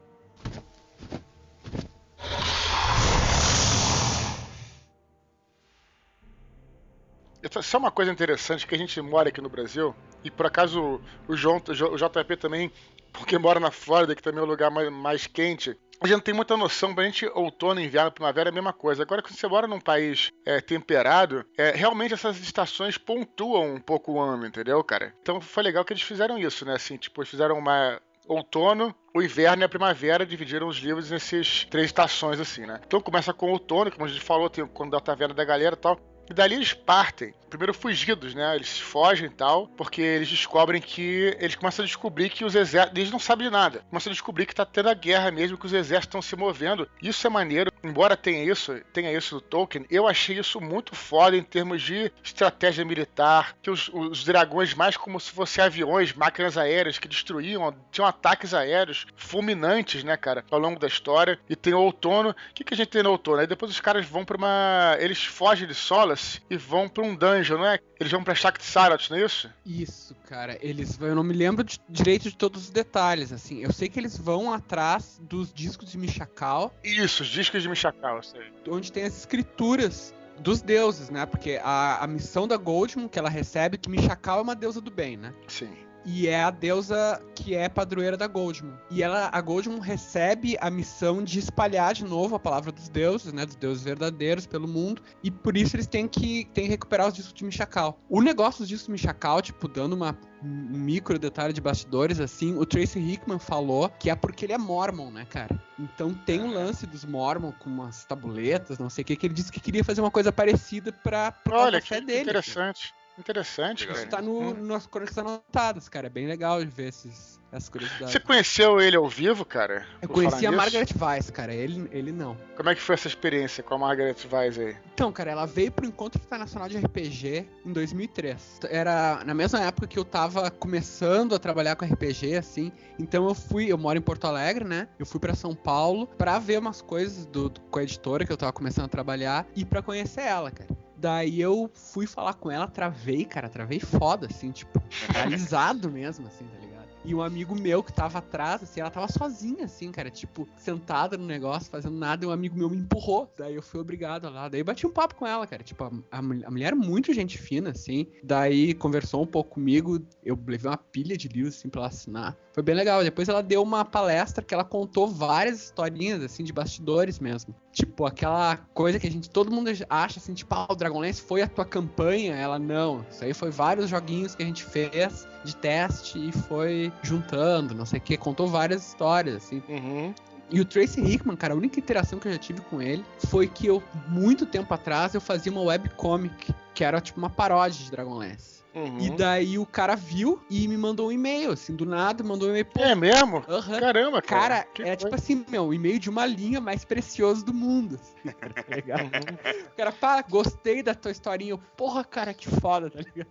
Só uma coisa interessante, que a gente mora aqui no Brasil, e por acaso o JP também, porque mora na Flórida, que também é o lugar mais quente, a gente não tem muita noção. Pra gente, outono, inverno, primavera é a mesma coisa. Agora, quando você mora num país temperado, realmente essas estações pontuam um pouco o ano, entendeu, cara? Então foi legal que eles fizeram isso, né? Assim, tipo, eles fizeram outono, o inverno e a primavera, dividiram os livros nessas 3 estações, assim, né? Então começa com o outono, como a gente falou, tem quando dá a taverna da galera e tal. E dali eles partem, primeiro fugidos, né? Eles fogem e tal, porque eles descobrem que... Eles começam a descobrir que os exércitos... Eles não sabem de nada. Começam a descobrir que tá tendo a guerra mesmo, que os exércitos estão se movendo. Isso é maneiro. Embora tenha isso no Tolkien, eu achei isso muito foda em termos de estratégia militar, que os dragões, mais como se fossem aviões, máquinas aéreas que destruíam, tinham ataques aéreos fulminantes, né, cara, ao longo da história. E tem o outono. O que a gente tem no outono? Aí depois os caras vão pra eles fogem de Solas e vão pra um dungeon, não é? Eles vão pra Shakt-Sarath, não é isso? Isso, cara. Eu não me lembro direito de todos os detalhes, assim. Eu sei que eles vão atrás dos discos de Mishakal. Isso, os discos de Mishakal, eu sei. Onde tem as escrituras dos deuses, né? Porque a missão da Goldmund que ela recebe, que Mishakal é uma deusa do bem, né? Sim. E é a deusa que é padroeira da Goldmund. E a Goldmund recebe a missão de espalhar de novo a palavra dos deuses, né? Dos deuses verdadeiros pelo mundo. E por isso eles têm que recuperar os discos de Mishakal. O negócio dos discos de Mishakal, tipo, dando um micro detalhe de bastidores, assim, o Tracy Hickman falou que é porque ele é Mormon, né, cara? Então tem um lance dos Mormon com umas tabuletas, não sei o que ele disse que queria fazer uma coisa parecida pra Olha, fé que dele. Interessante. Interessante, Legal. cara. Isso tá nas crônicas anotadas, cara. É bem legal de ver essas curiosidades. Você conheceu ele ao vivo, cara? Eu Por conheci falar a nisso? Margaret Weiss, cara. Ele não. Como é que foi essa experiência com a Margaret Weiss aí? Então, cara, ela veio pro Encontro Internacional de RPG em 2003. Era na mesma época que eu tava começando a trabalhar com RPG, assim. Então eu moro em Porto Alegre, né? Eu fui pra São Paulo pra ver umas coisas com a editora que eu tava começando a trabalhar e pra conhecer ela, cara. Daí eu fui falar com ela, travei foda, assim, tipo, paralisado mesmo, assim, tá ligado? E um amigo meu que tava atrás, assim, ela tava sozinha, assim, cara, tipo, sentada no negócio, fazendo nada, e um amigo meu me empurrou. Daí eu fui obrigado lá. Daí eu bati um papo com ela, cara. Tipo, a mulher é muito gente fina, assim. Daí conversou um pouco comigo, eu levei uma pilha de livros, assim, pra ela assinar. Foi bem legal. Depois ela deu uma palestra que ela contou várias historinhas, assim, de bastidores mesmo. Tipo, aquela coisa que todo mundo acha, assim, tipo, o Dragonlance foi a tua campanha? Ela, não. Isso aí foi vários joguinhos que a gente fez de teste e foi juntando, não sei o que. Contou várias histórias, assim. Uhum. E o Tracy Hickman, cara, a única interação que eu já tive com ele foi que muito tempo atrás, eu fazia uma webcomic, que era tipo uma paródia de Dragonlance. Uhum. E daí o cara viu e me mandou um e-mail, assim, do nada, mandou um e-mail. É mesmo? Uhum. Caramba, cara. Cara, tipo assim, um e-mail de uma linha mais precioso do mundo. Assim, cara, tá ligado? O cara, gostei da tua historinha. Porra, cara, que foda, tá ligado?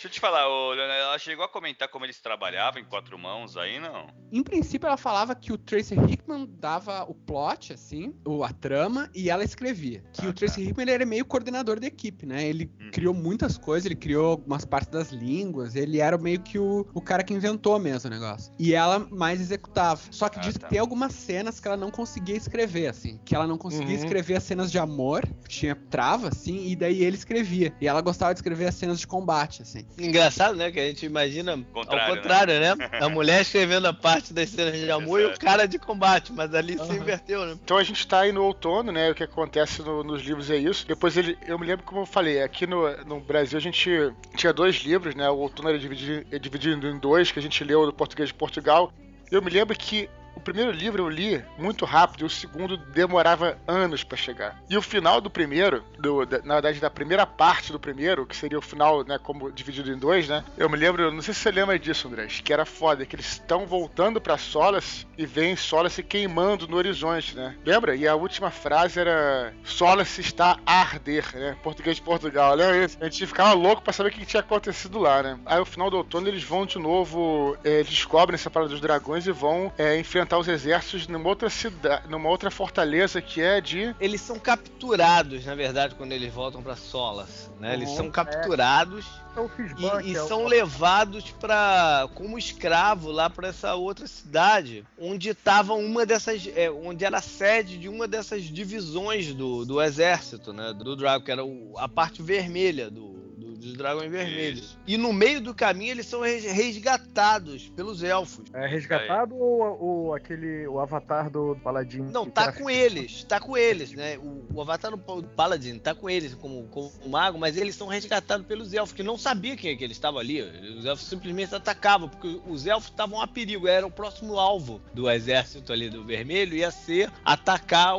Deixa eu te falar, Leonel, ela chegou a comentar como eles trabalhavam em 4 mãos aí, não? Em princípio, ela falava que o Tracy Hickman dava o plot, assim, a trama, e ela escrevia. Que o Tracy Hickman, ele era meio coordenador da equipe, né? Ele criou muitas coisas, ele criou algumas partes das línguas, ele era meio que o cara que inventou mesmo o negócio. E ela mais executava. Só que diz que tem algumas cenas que ela não conseguia escrever, assim. Que ela não conseguia escrever as cenas de amor, tinha trava, assim, e daí ele escrevia. E ela gostava de escrever as cenas de combate, assim. Engraçado, né? Que a gente imagina ao contrário, né? A mulher escrevendo a parte das cenas de amor e o cara de combate, mas ali se inverteu, né? Então a gente tá aí no outono, né? O que acontece nos livros é isso. Depois eu me lembro, como eu falei, aqui no Brasil a gente tinha 2 livros, né? O outono era dividido em 2, que a gente leu do português de Portugal. Eu me lembro que o primeiro livro eu li muito rápido e o segundo demorava anos pra chegar. E o final do primeiro, na verdade da primeira parte do primeiro, que seria o final, né, como dividido em 2, né? Eu me lembro, não sei se você lembra disso, André, que era foda, que eles estão voltando pra Solace e vem Solace queimando no horizonte, né? Lembra? E a última frase era Solace está a arder, né? Português de Portugal, né? A gente ficava louco pra saber o que tinha acontecido lá, né? Aí no final do outono eles vão de novo, eles descobrem essa parada dos dragões e vão enfrentar os exércitos numa outra cidade, numa outra fortaleza que é de... Eles são capturados, na verdade, quando eles voltam pra Solace, né? Eles são capturados e são levados como escravo lá pra essa outra cidade, onde estava uma dessas, onde era a sede de uma dessas divisões do exército, né? Do Dragon, que era a parte vermelha dos dragões vermelhos. E no meio do caminho eles são resgatados pelos elfos. É resgatado ou o avatar do Paladin? Não, tá com eles, né? O avatar do Paladin tá com eles como mago, mas eles são resgatados pelos elfos, que não sabiam que eles estavam ali. Os elfos simplesmente atacavam, porque os elfos estavam a perigo, era o próximo alvo do exército ali do vermelho, ia ser atacar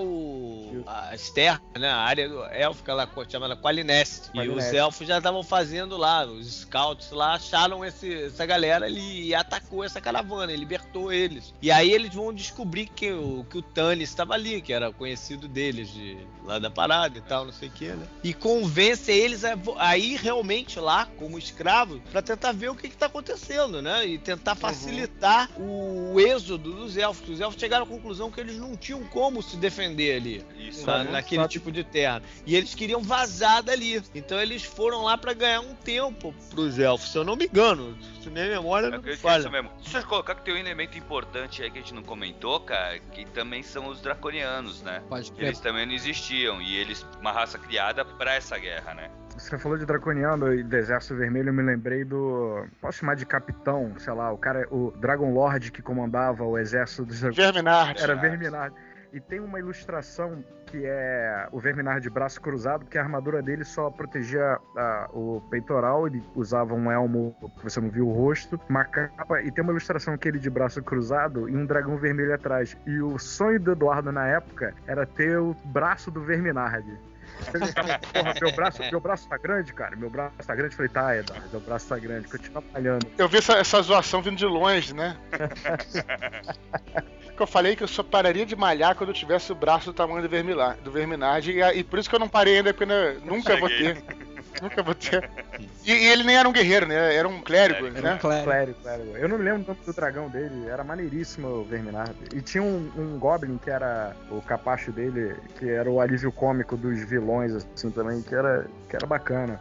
as terras, né? A área élfica lá, chamada Qualinest. E os elfos já estavam fazendo lá, os scouts lá acharam essa galera ali e atacou essa caravana, libertou eles. E aí eles vão descobrir que o Tannis estava ali, que era conhecido deles lá da parada e tal, não sei o que, né? E convence eles a ir realmente lá como escravos pra tentar ver o que tá acontecendo, né? E tentar facilitar o êxodo dos elfos. Os elfos chegaram à conclusão que eles não tinham como se defender ali, naquele tipo de terra. E eles queriam vazar dali. Então eles foram lá pra ganhar um tempo pros elfos, se eu não me engano. Se minha memória não me falha. Isso mesmo. Deixa eu colocar que tem um elemento importante aí que a gente não comentou, cara, que também são os draconianos, né? Pode crer. Eles também não existiam, e eles, uma raça criada pra essa guerra, né? Você falou de draconiano e do Exército Vermelho, eu me lembrei do... Posso chamar de capitão, sei lá, o Dragon Lord que comandava o exército dos... Verminard. Era Verminard. E tem uma ilustração que é o Verminard de braço cruzado, porque a armadura dele só protegia o peitoral, ele usava um elmo que você não viu o rosto, uma capa, e tem uma ilustração que ele de braço cruzado e um dragão vermelho atrás. E o sonho do Eduardo na época era ter o braço do Verminard. Ele falava, porra, meu braço tá grande, cara. Meu braço tá grande. Eu falei, tá, Eduardo, meu braço tá grande. Continua malhando. Eu vi essa zoação vindo de longe, né? Eu falei que eu só pararia de malhar quando eu tivesse o braço do tamanho do Verminard. E por isso que eu não parei ainda, porque nunca vou ter. Nunca vou ter. E ele nem era um guerreiro, né? Era um clérigo, né? Clérigo. Eu não me lembro o nome do dragão dele. Era maneiríssimo o Verminard. E tinha um Goblin que era o capacho dele, que era o alívio cômico dos vilões, assim, também, que era bacana.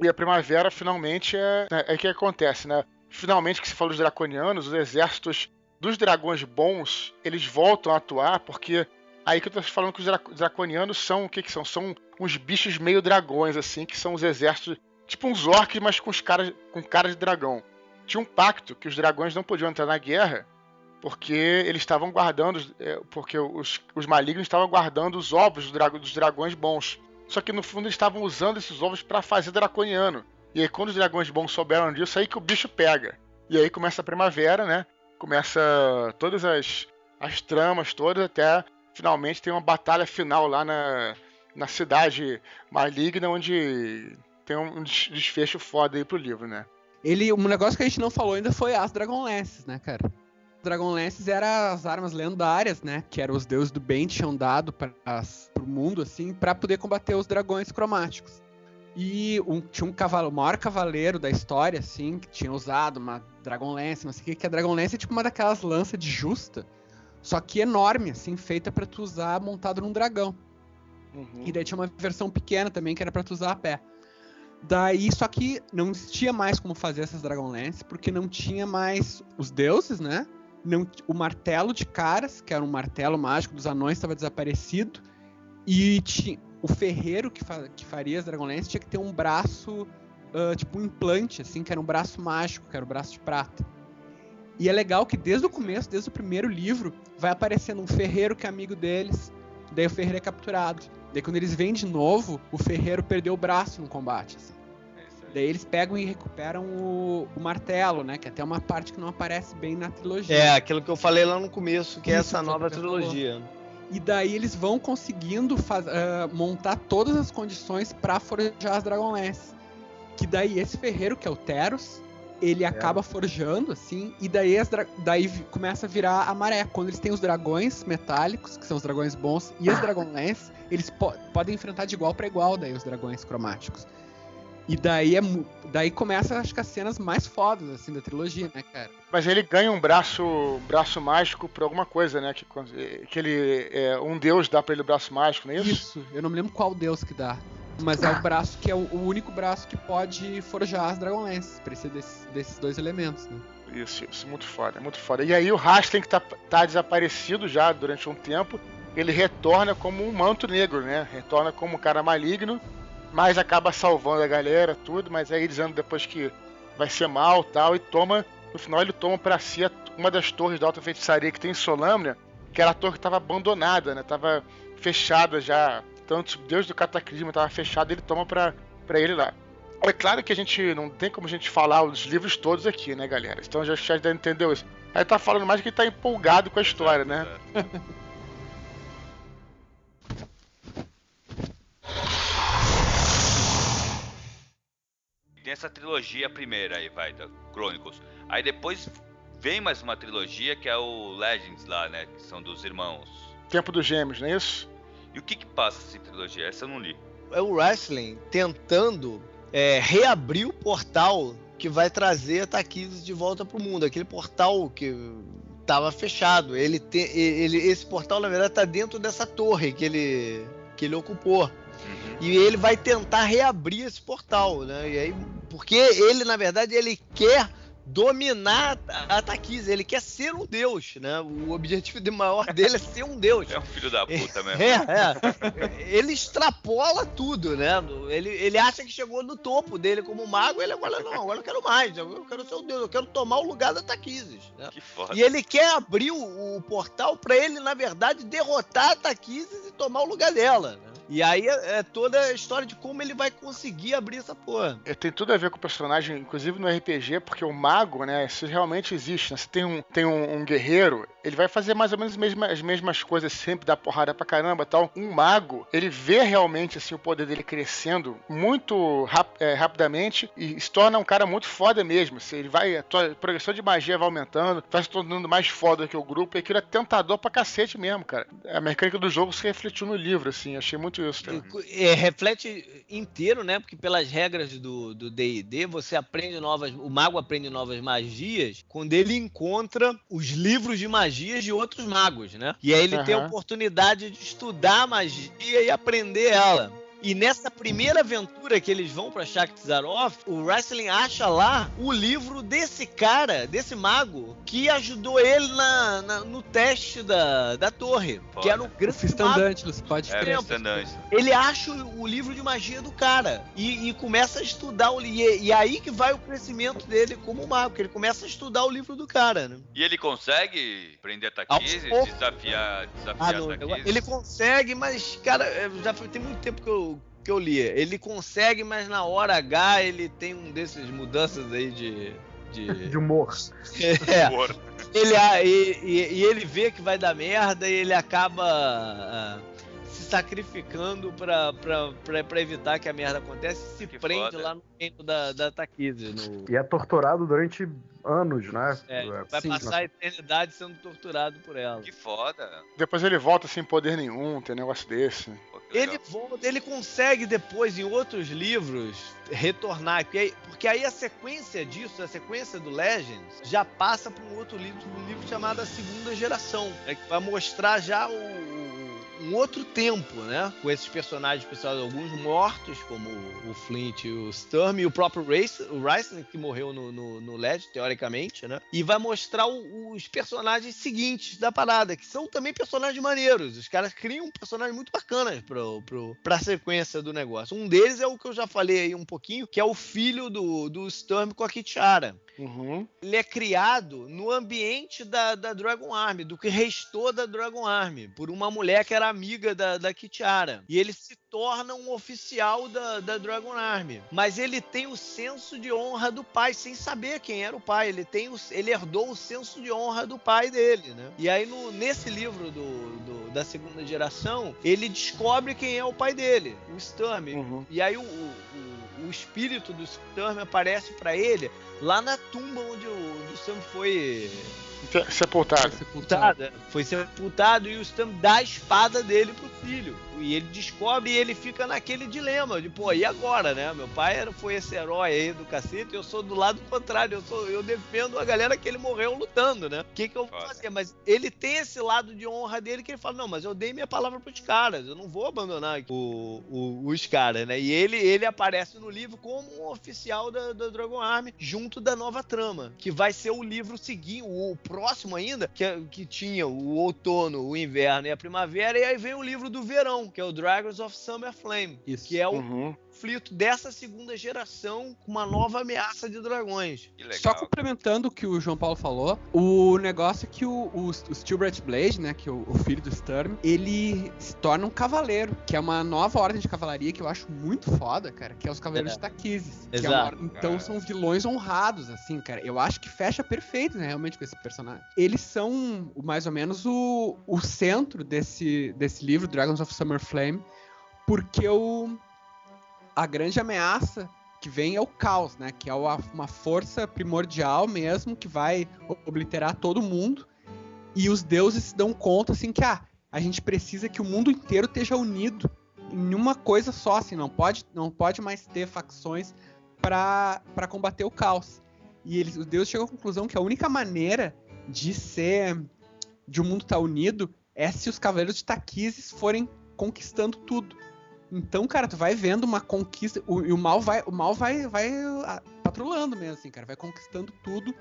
E a primavera, finalmente, é que acontece, né? Finalmente, que se fala dos draconianos, os exércitos dos dragões bons, eles voltam a atuar, porque aí que eu tô falando que os draconianos são o que são? São uns bichos meio dragões, assim, que são os exércitos, tipo uns orcs, mas com cara de dragão. Tinha um pacto que os dragões não podiam entrar na guerra, porque eles estavam guardando, porque os malignos estavam guardando os ovos dos dragões bons. Só que no fundo eles estavam usando esses ovos para fazer draconiano. E aí quando os dragões bons souberam disso, aí que o bicho pega. E aí começa a primavera, né? Começa todas as tramas todas, até finalmente tem uma batalha final lá na cidade maligna, onde tem um desfecho foda aí pro livro, né? Um negócio que a gente não falou ainda foi as Dragonlances, né, cara? Dragonlances eram as armas lendárias, né? Que eram os deuses do bem tinham dado pro mundo, assim, pra poder combater os dragões cromáticos. E tinha o maior cavaleiro da história, assim, que tinha usado uma Dragonlance, não sei o que a Dragonlance é tipo uma daquelas lanças de justa, só que enorme, assim, feita pra tu usar montado num dragão. E daí tinha uma versão pequena também, que era pra tu usar a pé. Daí, só que não existia mais como fazer essas Dragonlance, porque não tinha mais os deuses, né? O martelo de Caras, que era um martelo mágico dos anões, estava desaparecido. E o ferreiro que faria as Dragonlance tinha que ter um braço, tipo um implante, assim, que era um braço mágico, que era o braço de prata. E é legal que desde o começo, desde o primeiro livro, vai aparecendo um ferreiro que é amigo deles, daí o ferreiro é capturado. Daí quando eles vêm de novo, o ferreiro perdeu o braço no combate, assim. Daí eles pegam e recuperam o martelo, né? Que até é uma parte que não aparece bem na trilogia. É, aquilo que eu falei lá no começo, que é essa nova trilogia. E daí eles vão conseguindo montar todas as condições pra forjar as Dragonlance. Que daí esse ferreiro, que é o Teros, ele acaba forjando, assim, e daí começa a virar a maré. Quando eles têm os dragões metálicos, que são os dragões bons, e as Dragonlance, eles podem enfrentar de igual pra igual daí os dragões cromáticos. E daí começa, acho que as cenas mais fodas, assim, da trilogia, né, cara? Mas ele ganha um braço mágico por alguma coisa, né? Que ele um deus dá pra ele o braço mágico, não é isso? Isso, eu não me lembro qual deus que dá. Mas é o braço que é o único braço que pode forjar as Dragonlances. Precisa desses dois elementos, né? Isso, muito foda, muito foda. E aí o Rastlin, que tá desaparecido já durante um tempo, ele retorna como um manto negro, né? Retorna como um cara maligno, mas acaba salvando a galera, tudo, mas aí dizendo depois que vai ser mal e tal, e no final ele toma pra si uma das torres da alta feitiçaria que tem em Solamnia, que era a torre que tava abandonada, né? Tava fechada já. Tanto o Deus do Cataclisma estava fechado, ele toma pra ele lá. É claro que a gente não tem como a gente falar os livros todos aqui, né, galera? Então já entendeu isso. Aí tá falando mais que ele tá empolgado com a história, né? Tem essa trilogia primeira aí, da Chronicles. Aí depois vem mais uma trilogia que é o Legends lá, né? Que são dos irmãos. Tempo dos Gêmeos, não é isso? E o que passa essa trilogia? Essa eu não li. É o Rastlin tentando reabrir o portal que vai trazer a Takis de volta pro mundo. Aquele portal que estava fechado. Esse portal, na verdade, está dentro dessa torre que ele ocupou. Uhum. E ele vai tentar reabrir esse portal, né? E aí, porque ele, na verdade, ele quer dominar a Takis, ele quer ser um deus, né? O objetivo maior dele é ser um deus. É um filho da puta mesmo. Ele extrapola tudo, né? Ele acha que chegou no topo dele como mago, ele agora eu quero mais, eu quero ser um deus, eu quero tomar o lugar da Takis, né? Que foda. E ele quer abrir o portal pra ele, na verdade, derrotar a Takis e tomar o lugar dela, né? E aí é toda a história de como ele vai conseguir abrir essa porra. Tem tudo a ver com o personagem, inclusive no RPG, porque o mago, né, isso realmente existe, né? Você tem um guerreiro, ele vai fazer mais ou menos as mesmas coisas sempre, dar porrada pra caramba e tal. Um mago, ele vê realmente assim, o poder dele crescendo muito rapidamente e se torna um cara muito foda mesmo. Assim, a progressão de magia vai aumentando, vai se tornando mais foda que o grupo, e aquilo é tentador pra cacete mesmo, cara. A mecânica do jogo se refletiu no livro, assim, achei muito isso também. Reflete inteiro, né? Porque pelas regras do D&D, você aprende o mago aprende novas magias quando ele encontra os livros de magias de outros magos, né? E aí ele tem a oportunidade de estudar a magia e aprender ela. E nessa primeira aventura que eles vão pra Shakti-Zaroff, o Rastlin acha lá o livro desse cara, desse mago, que ajudou ele no teste da torre. Foda. Que era o grande Fistandante, você pode ter. Ele acha o livro de magia do cara e começa a estudar e aí que vai o crescimento dele como mago, porque ele começa a estudar o livro do cara, né? E ele consegue prender a Takis, desafiar a Takis? Ele consegue, mas, cara, tem muito tempo que eu li. Ele consegue, mas na hora H ele tem dessas mudanças aí de humor. Humor. Ele vê que vai dar merda e ele acaba se sacrificando pra evitar que a merda aconteça e se Que prende foda. lá no reino da Takise. E é torturado durante anos, né? Vai Sim. passar a eternidade sendo torturado por ela. Que foda. Depois ele volta sem poder nenhum, tem um negócio desse. Pô, que legal. Ele volta, ele consegue depois, em outros livros, retornar. Porque aí a sequência disso, a sequência do Legends, já passa para um outro livro chamado A Segunda Geração. Que vai mostrar já um outro tempo, né? Com esses personagens, pessoal, alguns mortos, como o Flint e o Sturm, e o próprio o Raistlin, que morreu no Legend, teoricamente, né? E vai mostrar os personagens seguintes da parada, que são também personagens maneiros. Os caras criam um personagem muito bacana pra sequência do negócio. Um deles é o que eu já falei aí um pouquinho, que é o filho do Sturm com a Kitara. Uhum. Ele é criado no ambiente da Dragon Army, do que restou da Dragon Army, por uma mulher que era amiga da Kitara. E ele se torna um oficial da Dragon Army. Mas ele tem o senso de honra do pai, sem saber quem era o pai. Ele herdou o senso de honra do pai dele, né? E aí, nesse livro da segunda geração, ele descobre quem é o pai dele, o Sturm. Uhum. E aí o espírito do Sturm aparece pra ele lá na tumba onde o Sturm foi Sepultado. Foi sepultado e o Sturm dá a espada dele pro filho. E ele descobre e ele fica naquele dilema de, pô, e agora, né? Meu pai foi esse herói aí do cacete, eu sou do lado contrário, eu defendo a galera que ele morreu lutando, né? O que eu vou fazer? Mas ele tem esse lado de honra dele que ele fala, não, mas eu dei minha palavra pros caras, eu não vou abandonar os caras, né? E ele aparece no livro como um oficial da Dragon Army, junto da nova trama, que vai ser o livro seguinte, o próximo ainda, que tinha o outono, o inverno e a primavera, e aí vem o livro do verão, que é o Dragons of Summer Flame, Isso. que é o Uhum. conflito dessa segunda geração com uma nova ameaça de dragões. Que legal. Só complementando o que o João Paulo falou, o negócio é que o Stilbert Blade, né, que é o filho do Sturm, ele se torna um cavaleiro, que é uma nova ordem de cavalaria que eu acho muito foda, cara, que é os Cavaleiros de Taquises. Que é uma Exato. então são vilões honrados, assim, cara. Eu acho que fecha perfeito, né, realmente, com esse personagem. Eles são, mais ou menos, o centro desse livro, Dragons of Summer Flame, porque a grande ameaça que vem é o caos, né? Que é uma força primordial mesmo, que vai obliterar todo mundo. E os deuses se dão conta, assim, que a gente precisa que o mundo inteiro esteja unido em uma coisa só, assim. Não pode mais ter facções para combater o caos. E os deuses chegam à conclusão que a única maneira de o mundo estar unido é se os Cavaleiros de Taquises forem conquistando tudo. Então, cara, tu vai vendo uma conquista, e o mal vai patrulhando mesmo, assim, cara, vai conquistando tudo.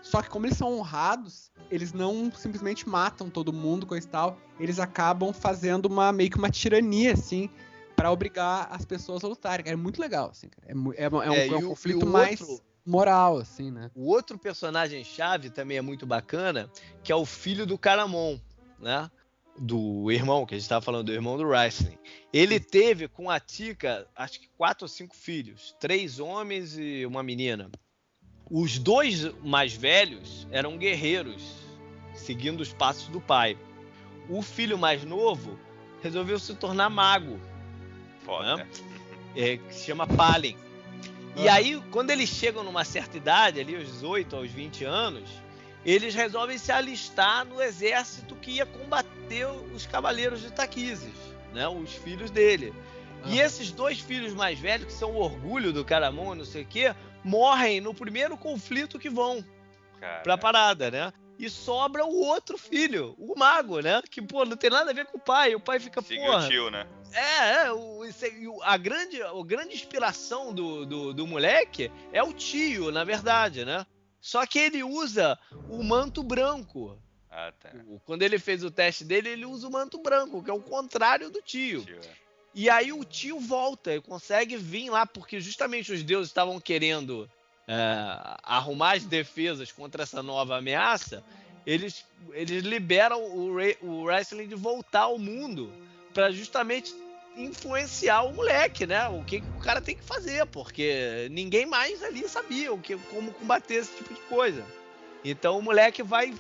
Só que como eles são honrados, eles não simplesmente matam todo mundo, coisa e tal, eles acabam fazendo meio que uma tirania, assim, pra obrigar as pessoas a lutarem. É muito legal, assim, cara. É um conflito mais moral, assim, né? O outro personagem-chave também é muito bacana, que é o filho do Caramon, né? Do irmão, que a gente estava falando, do irmão do Raistlin. Ele teve com a Tika, acho que 4 ou 5 filhos, 3 homens e uma menina. Os 2 mais velhos eram guerreiros, seguindo os passos do pai. O filho mais novo resolveu se tornar mago. Foda. Né? Que se chama Palin. E aí, quando eles chegam numa certa idade, ali aos 18 aos 20 anos, eles resolvem se alistar no exército que ia combater os Cavaleiros de Taquises, né? Os filhos dele. E esses 2 filhos mais velhos, que são o orgulho do Caramon, não sei o quê, morrem no primeiro conflito que vão pra parada, né? E sobra o outro filho, o mago, né? Que, pô, não tem nada a ver com o pai. O pai fica, Seguiu porra... o tio, né? A grande inspiração do moleque é o tio, na verdade, né? Só que ele usa o manto branco. Ah, tá. Quando ele fez o teste dele, ele usa o manto branco, que é o contrário do tio. E aí o tio volta e consegue vir lá, porque justamente os deuses estavam querendo arrumar as defesas contra essa nova ameaça. Eles liberam o Raistlin de voltar ao mundo para justamente influenciar o moleque, né? O que o cara tem que fazer, porque ninguém mais ali sabia como combater esse tipo de coisa. Então o moleque vai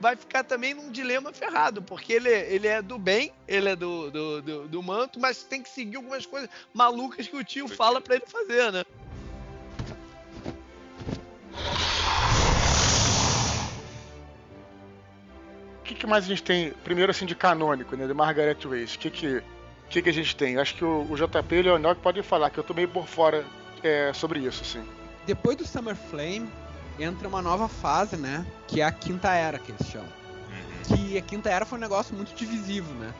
vai ficar também num dilema ferrado, porque ele é do bem, ele é do manto, mas tem que seguir algumas coisas malucas que o tio fala pra ele fazer, né? O que mais a gente tem, primeiro assim, de canônico, né, de Margaret Weis? O que a gente tem? Acho que o JP e o Leonel podem falar, que eu tô meio por fora sobre isso, assim. Depois do Summer Flame, entra uma nova fase, né? Que é a Quinta Era, que eles chamam. Que a Quinta Era foi um negócio muito divisivo, né?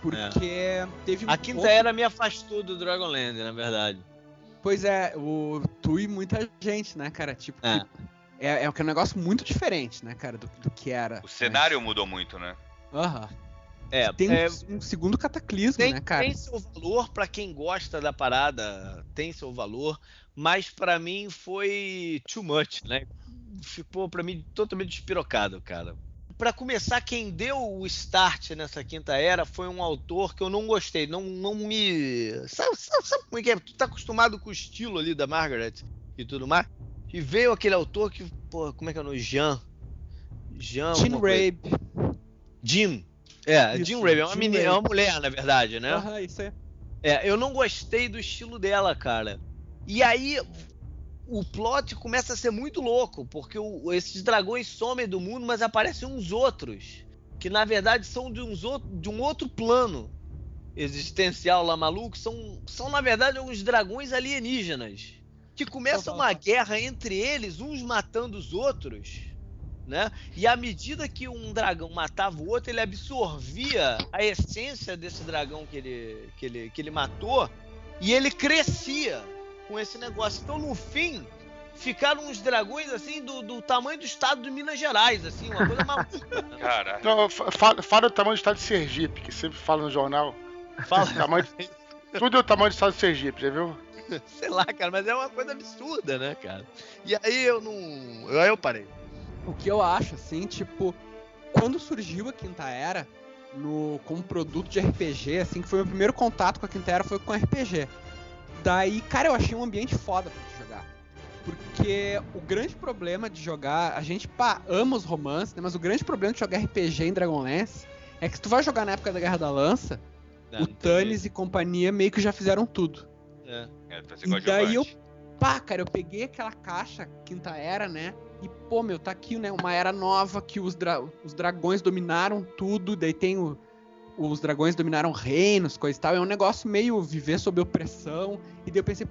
Porque teve A Quinta Era me afastou do Dragonlance, na verdade. Pois é, tu e muita gente, né, cara? Tipo, é um negócio muito diferente, né, cara, do que era. O cenário mudou muito, né? Aham. Tem um segundo cataclismo, né, cara? Tem seu valor pra quem gosta da parada, tem seu valor, mas pra mim foi too much, né? Ficou pra mim totalmente despirocado, cara. Pra começar, quem deu o start nessa Quinta Era foi um autor que eu não gostei, não me... Sabe como é que é? Tu tá acostumado com o estilo ali da Margaret e tudo mais, e veio aquele autor que, pô, como é que é o nome? Jim Rabe. Jim Rabe, é uma mulher, na verdade, né? Aham, isso aí. Eu não gostei do estilo dela, cara. E aí, o plot começa a ser muito louco, porque esses dragões somem do mundo, mas aparecem uns outros, que na verdade são de um outro plano existencial lá maluco, são na verdade uns dragões alienígenas, que começa uma guerra entre eles, uns matando os outros, né? E à medida que um dragão matava o outro, ele absorvia a essência desse dragão que ele matou, e ele crescia com esse negócio. Então, no fim, ficaram uns dragões assim do tamanho do estado de Minas Gerais, assim, uma coisa maluca. Caralho. Então, fala do tamanho do estado de Sergipe, que sempre fala no jornal. Tudo é o tamanho do estado de Sergipe, já viu? Sei lá, cara, mas é uma coisa absurda, né, cara? E aí eu parei. O que eu acho, assim, tipo, quando surgiu a Quinta Era, como produto de RPG, assim, que foi o meu primeiro contato com a Quinta Era foi com RPG. Daí, cara, eu achei um ambiente foda pra te jogar. Porque o grande problema de jogar, a gente, ama os romances, né, mas o grande problema de jogar RPG em Dragonlance é que se tu vai jogar na época da Guerra da Lança, o Tannis e companhia meio que já fizeram tudo. E daí eu peguei aquela caixa Quinta Era, né? E, pô, tá aqui, né? Uma era nova que os dragões dominaram tudo. Daí tem os dragões dominaram reinos, coisa e tal. É um negócio meio viver sob opressão. E daí eu pensei,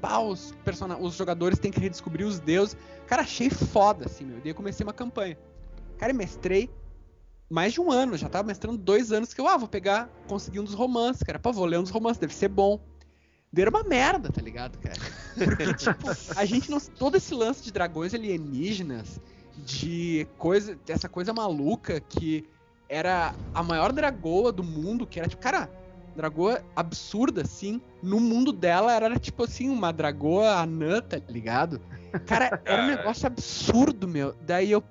os jogadores têm que redescobrir os deuses. Cara, achei foda, assim, meu. Daí eu comecei uma campanha. Cara, eu mestrei mais de um ano. Já tava mestrando 2 anos que eu, vou conseguir um dos romances, cara. Pô, vou ler um dos romances, deve ser bom. Era uma merda, tá ligado, cara? Porque, tipo, a gente não... Todo esse lance de dragões alienígenas, essa coisa maluca que era a maior dragoa do mundo, que era, tipo, cara, dragoa absurda, assim. No mundo dela era, tipo, assim, uma dragoa anã, tá ligado? Cara, era um negócio absurdo, meu. Daí eu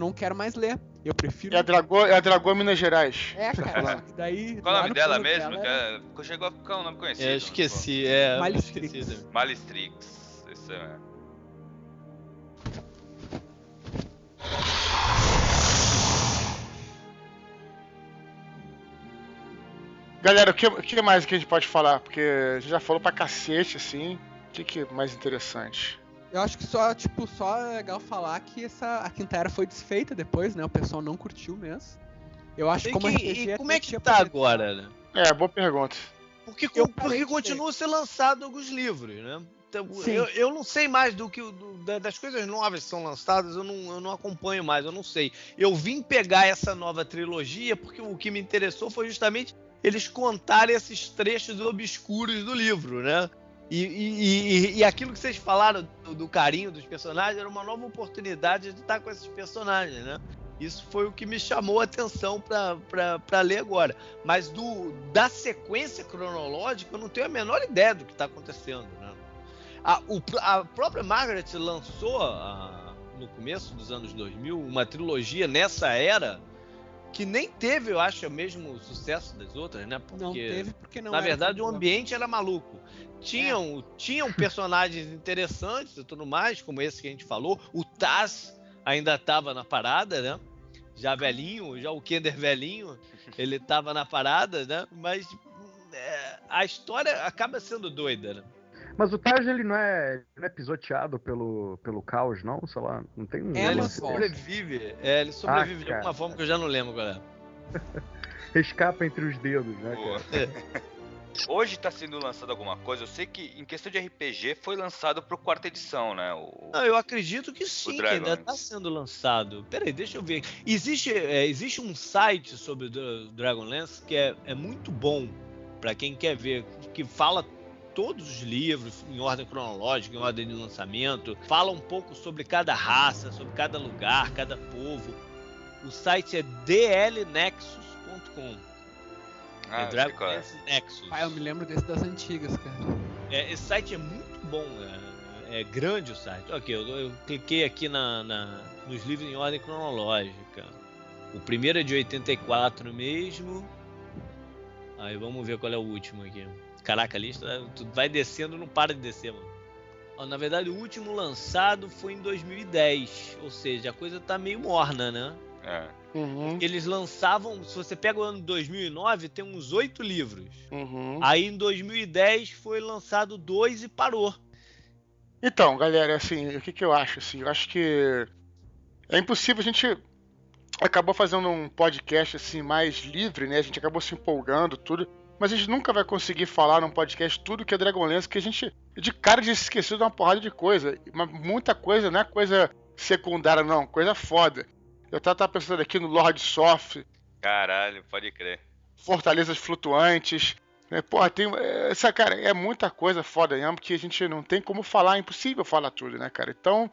não quero mais ler. Eu prefiro... É a Dragoa Minas Gerais. Cara, só que daí... Qual é o nome dela mesmo? Chegou a ficar um nome conhecido. Eu esqueci, Malistrix. Malistrix. Isso é. Galera, o que mais que a gente pode falar? Porque a gente já falou pra cacete, assim. O que é mais interessante? Eu acho que só é legal falar que a Quinta Era foi desfeita depois, né? O pessoal não curtiu mesmo. Eu acho que como RPG... E como é que tá agora, né? Boa pergunta. Porque continua a ser lançado alguns livros, né? Então, eu não sei mais das coisas novas que são lançadas, eu não acompanho mais, eu não sei. Eu vim pegar essa nova trilogia porque o que me interessou foi justamente eles contarem esses trechos obscuros do livro, né? E aquilo que vocês falaram do carinho dos personagens era uma nova oportunidade de estar com esses personagens, né? Isso foi o que me chamou a atenção para ler agora. Mas da sequência cronológica, eu não tenho a menor ideia do que está acontecendo, né? A própria Margaret lançou, no começo dos anos 2000, uma trilogia nessa era que nem teve, eu acho, o mesmo sucesso das outras, né? Porque, não teve porque não na verdade, o ambiente era maluco. Tinham personagens interessantes e tudo mais, como esse que a gente falou. O Taz ainda estava na parada, né? já velhinho, já o Kender velhinho, ele tava na parada, né? Mas a história acaba sendo doida, né? Mas o Taj, ele não é pisoteado pelo caos, não? Sei lá, não tem um... Ele lance desse? sobrevive. Ele sobrevive de cara. alguma forma que eu já não lembro qual é. Escapa entre os dedos, né, Boa. cara? Hoje tá sendo lançado alguma coisa? Eu sei que em questão de RPG foi lançado pro 4ª edição, né? Não, eu acredito que sim, que ainda Dragonlance. tá sendo lançado. Peraí, deixa eu ver. Existe um site sobre o Dragonlance que é muito bom pra quem quer ver, que fala todos os livros em ordem cronológica, em ordem de lançamento, fala um pouco sobre cada raça, sobre cada lugar, cada povo. O site é dlnexus.com. Ah, É eu sei qual é. Dragonlance Nexus. Ah, eu me lembro desse das antigas, cara. Esse site é muito bom, é grande o site. Ok, eu cliquei aqui nos livros em ordem cronológica. O primeiro é de 84 mesmo. Aí vamos ver qual é o último aqui. Caraca, a lista tu vai descendo, não para de descer, mano. Ó, na verdade, o último lançado foi em 2010. Ou seja, a coisa tá meio morna, né? É. Uhum, Eles lançavam, se você pega o ano de 2009, tem uns 8 livros. uhum. Aí em 2010 foi lançado 2 e parou. Então, galera, assim, o que eu acho? Assim, eu acho que é impossível. A gente acabou fazendo um podcast assim mais livre, né? A gente acabou se empolgando, tudo. Mas a gente nunca vai conseguir falar num podcast tudo que é Dragonlance, que a gente de cara já se esqueceu de uma porrada de coisa. Muita coisa, não é coisa secundária, não, coisa foda. Eu tava pensando aqui no Lord Soft, Caralho, pode crer. Fortalezas Flutuantes. Né? Porra, essa, cara, é muita coisa foda mesmo que a gente não tem como falar, é impossível falar tudo, né, cara? Então,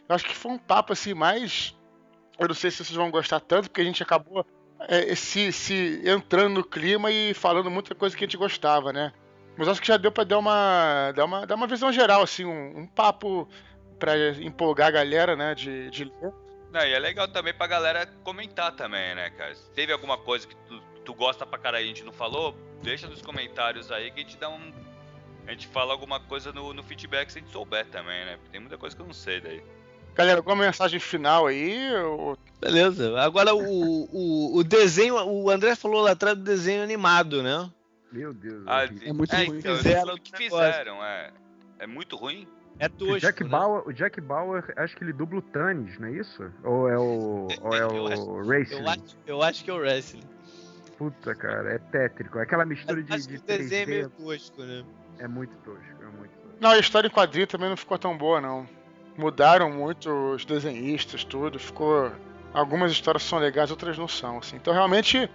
eu acho que foi um papo assim mais. Eu não sei se vocês vão gostar tanto, porque a gente acabou se entrando no clima e falando muita coisa que a gente gostava, né? Mas acho que já deu pra dar uma visão geral, assim, um papo pra empolgar a galera, né, de ler. Não, e é legal também pra galera comentar também, né, cara? Se teve alguma coisa que tu gosta pra caralho e a gente não falou, deixa nos comentários aí que a gente dá um... A gente fala alguma coisa no feedback se a gente souber também, né? Porque tem muita coisa que eu não sei daí. Galera, alguma mensagem final aí? Beleza. Agora o desenho, o André falou lá atrás do desenho animado, né? Meu Deus. Ah, É muito ruim. então, Fizeram o que o negócio. fizeram, é muito ruim? É tosco, O Jack Bauer, acho que ele dubla o Thanos, não é isso? Ou é o Racing? Eu acho que é o wrestling. Puta, cara, é tétrico. Aquela mistura Acho que de o desenho é 3D meio tosco, né? é muito tosco, é muito tosco. Não, a história em quadrinho também não ficou tão boa, não. Mudaram muito os desenhistas, tudo. Ficou... Algumas histórias são legais, outras não são, assim. Então, realmente,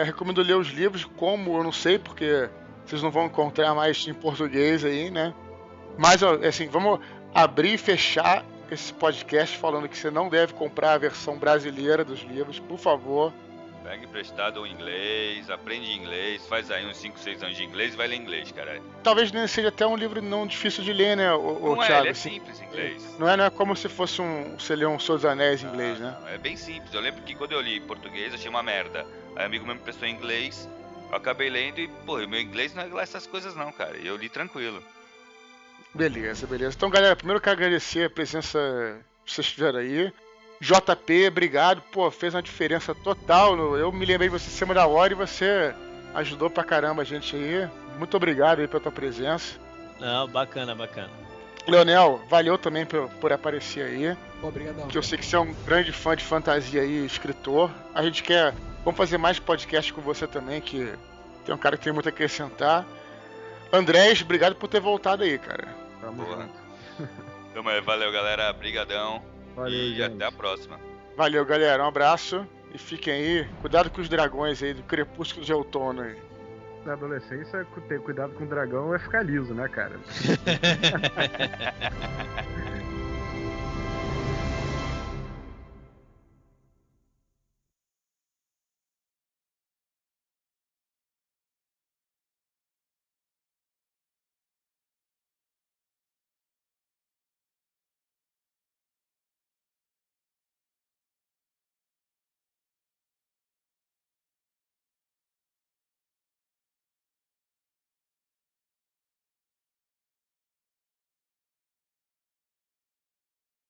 recomendo ler os livros, como eu não sei, porque vocês não vão encontrar mais em português aí, né? Mas, assim, vamos abrir e fechar esse podcast falando que você não deve comprar a versão brasileira dos livros, por favor. Pega emprestado o inglês, aprende inglês, faz aí uns 5, 6 anos de inglês e vai ler inglês, cara. Talvez nem seja até um livro não difícil de ler, né, Não é, Thiago? ele é Assim, simples em inglês. não é como se fosse você ler um Senhor dos Anéis em inglês, né? Não, é bem simples. Eu lembro que quando eu li em português, eu achei uma merda. Aí um amigo meu me prestou em inglês, eu acabei lendo e, pô, meu inglês não é lá essas coisas não, cara. E eu li tranquilo. Beleza. Então, galera, primeiro eu quero agradecer a presença que vocês tiveram aí. JP, obrigado, pô, fez uma diferença total. Eu me lembrei de você cima da hora e você ajudou pra caramba a gente aí. Muito obrigado aí pela tua presença. Não, bacana. Leonel, valeu também por aparecer aí. Obrigadão. Que eu sei que você é um grande fã de fantasia aí, escritor. A gente vamos fazer mais podcast com você também, que tem um cara que tem muito a acrescentar. Andrés, obrigado por ter voltado aí, cara. Tamo Boa. junto. Então, mas valeu, galera. Brigadão. Valeu, E gente. até a próxima. Valeu, galera. Um abraço e fiquem aí. Cuidado com os dragões aí do crepúsculo de outono aí. Na adolescência, ter cuidado com o dragão é ficar liso, né, cara?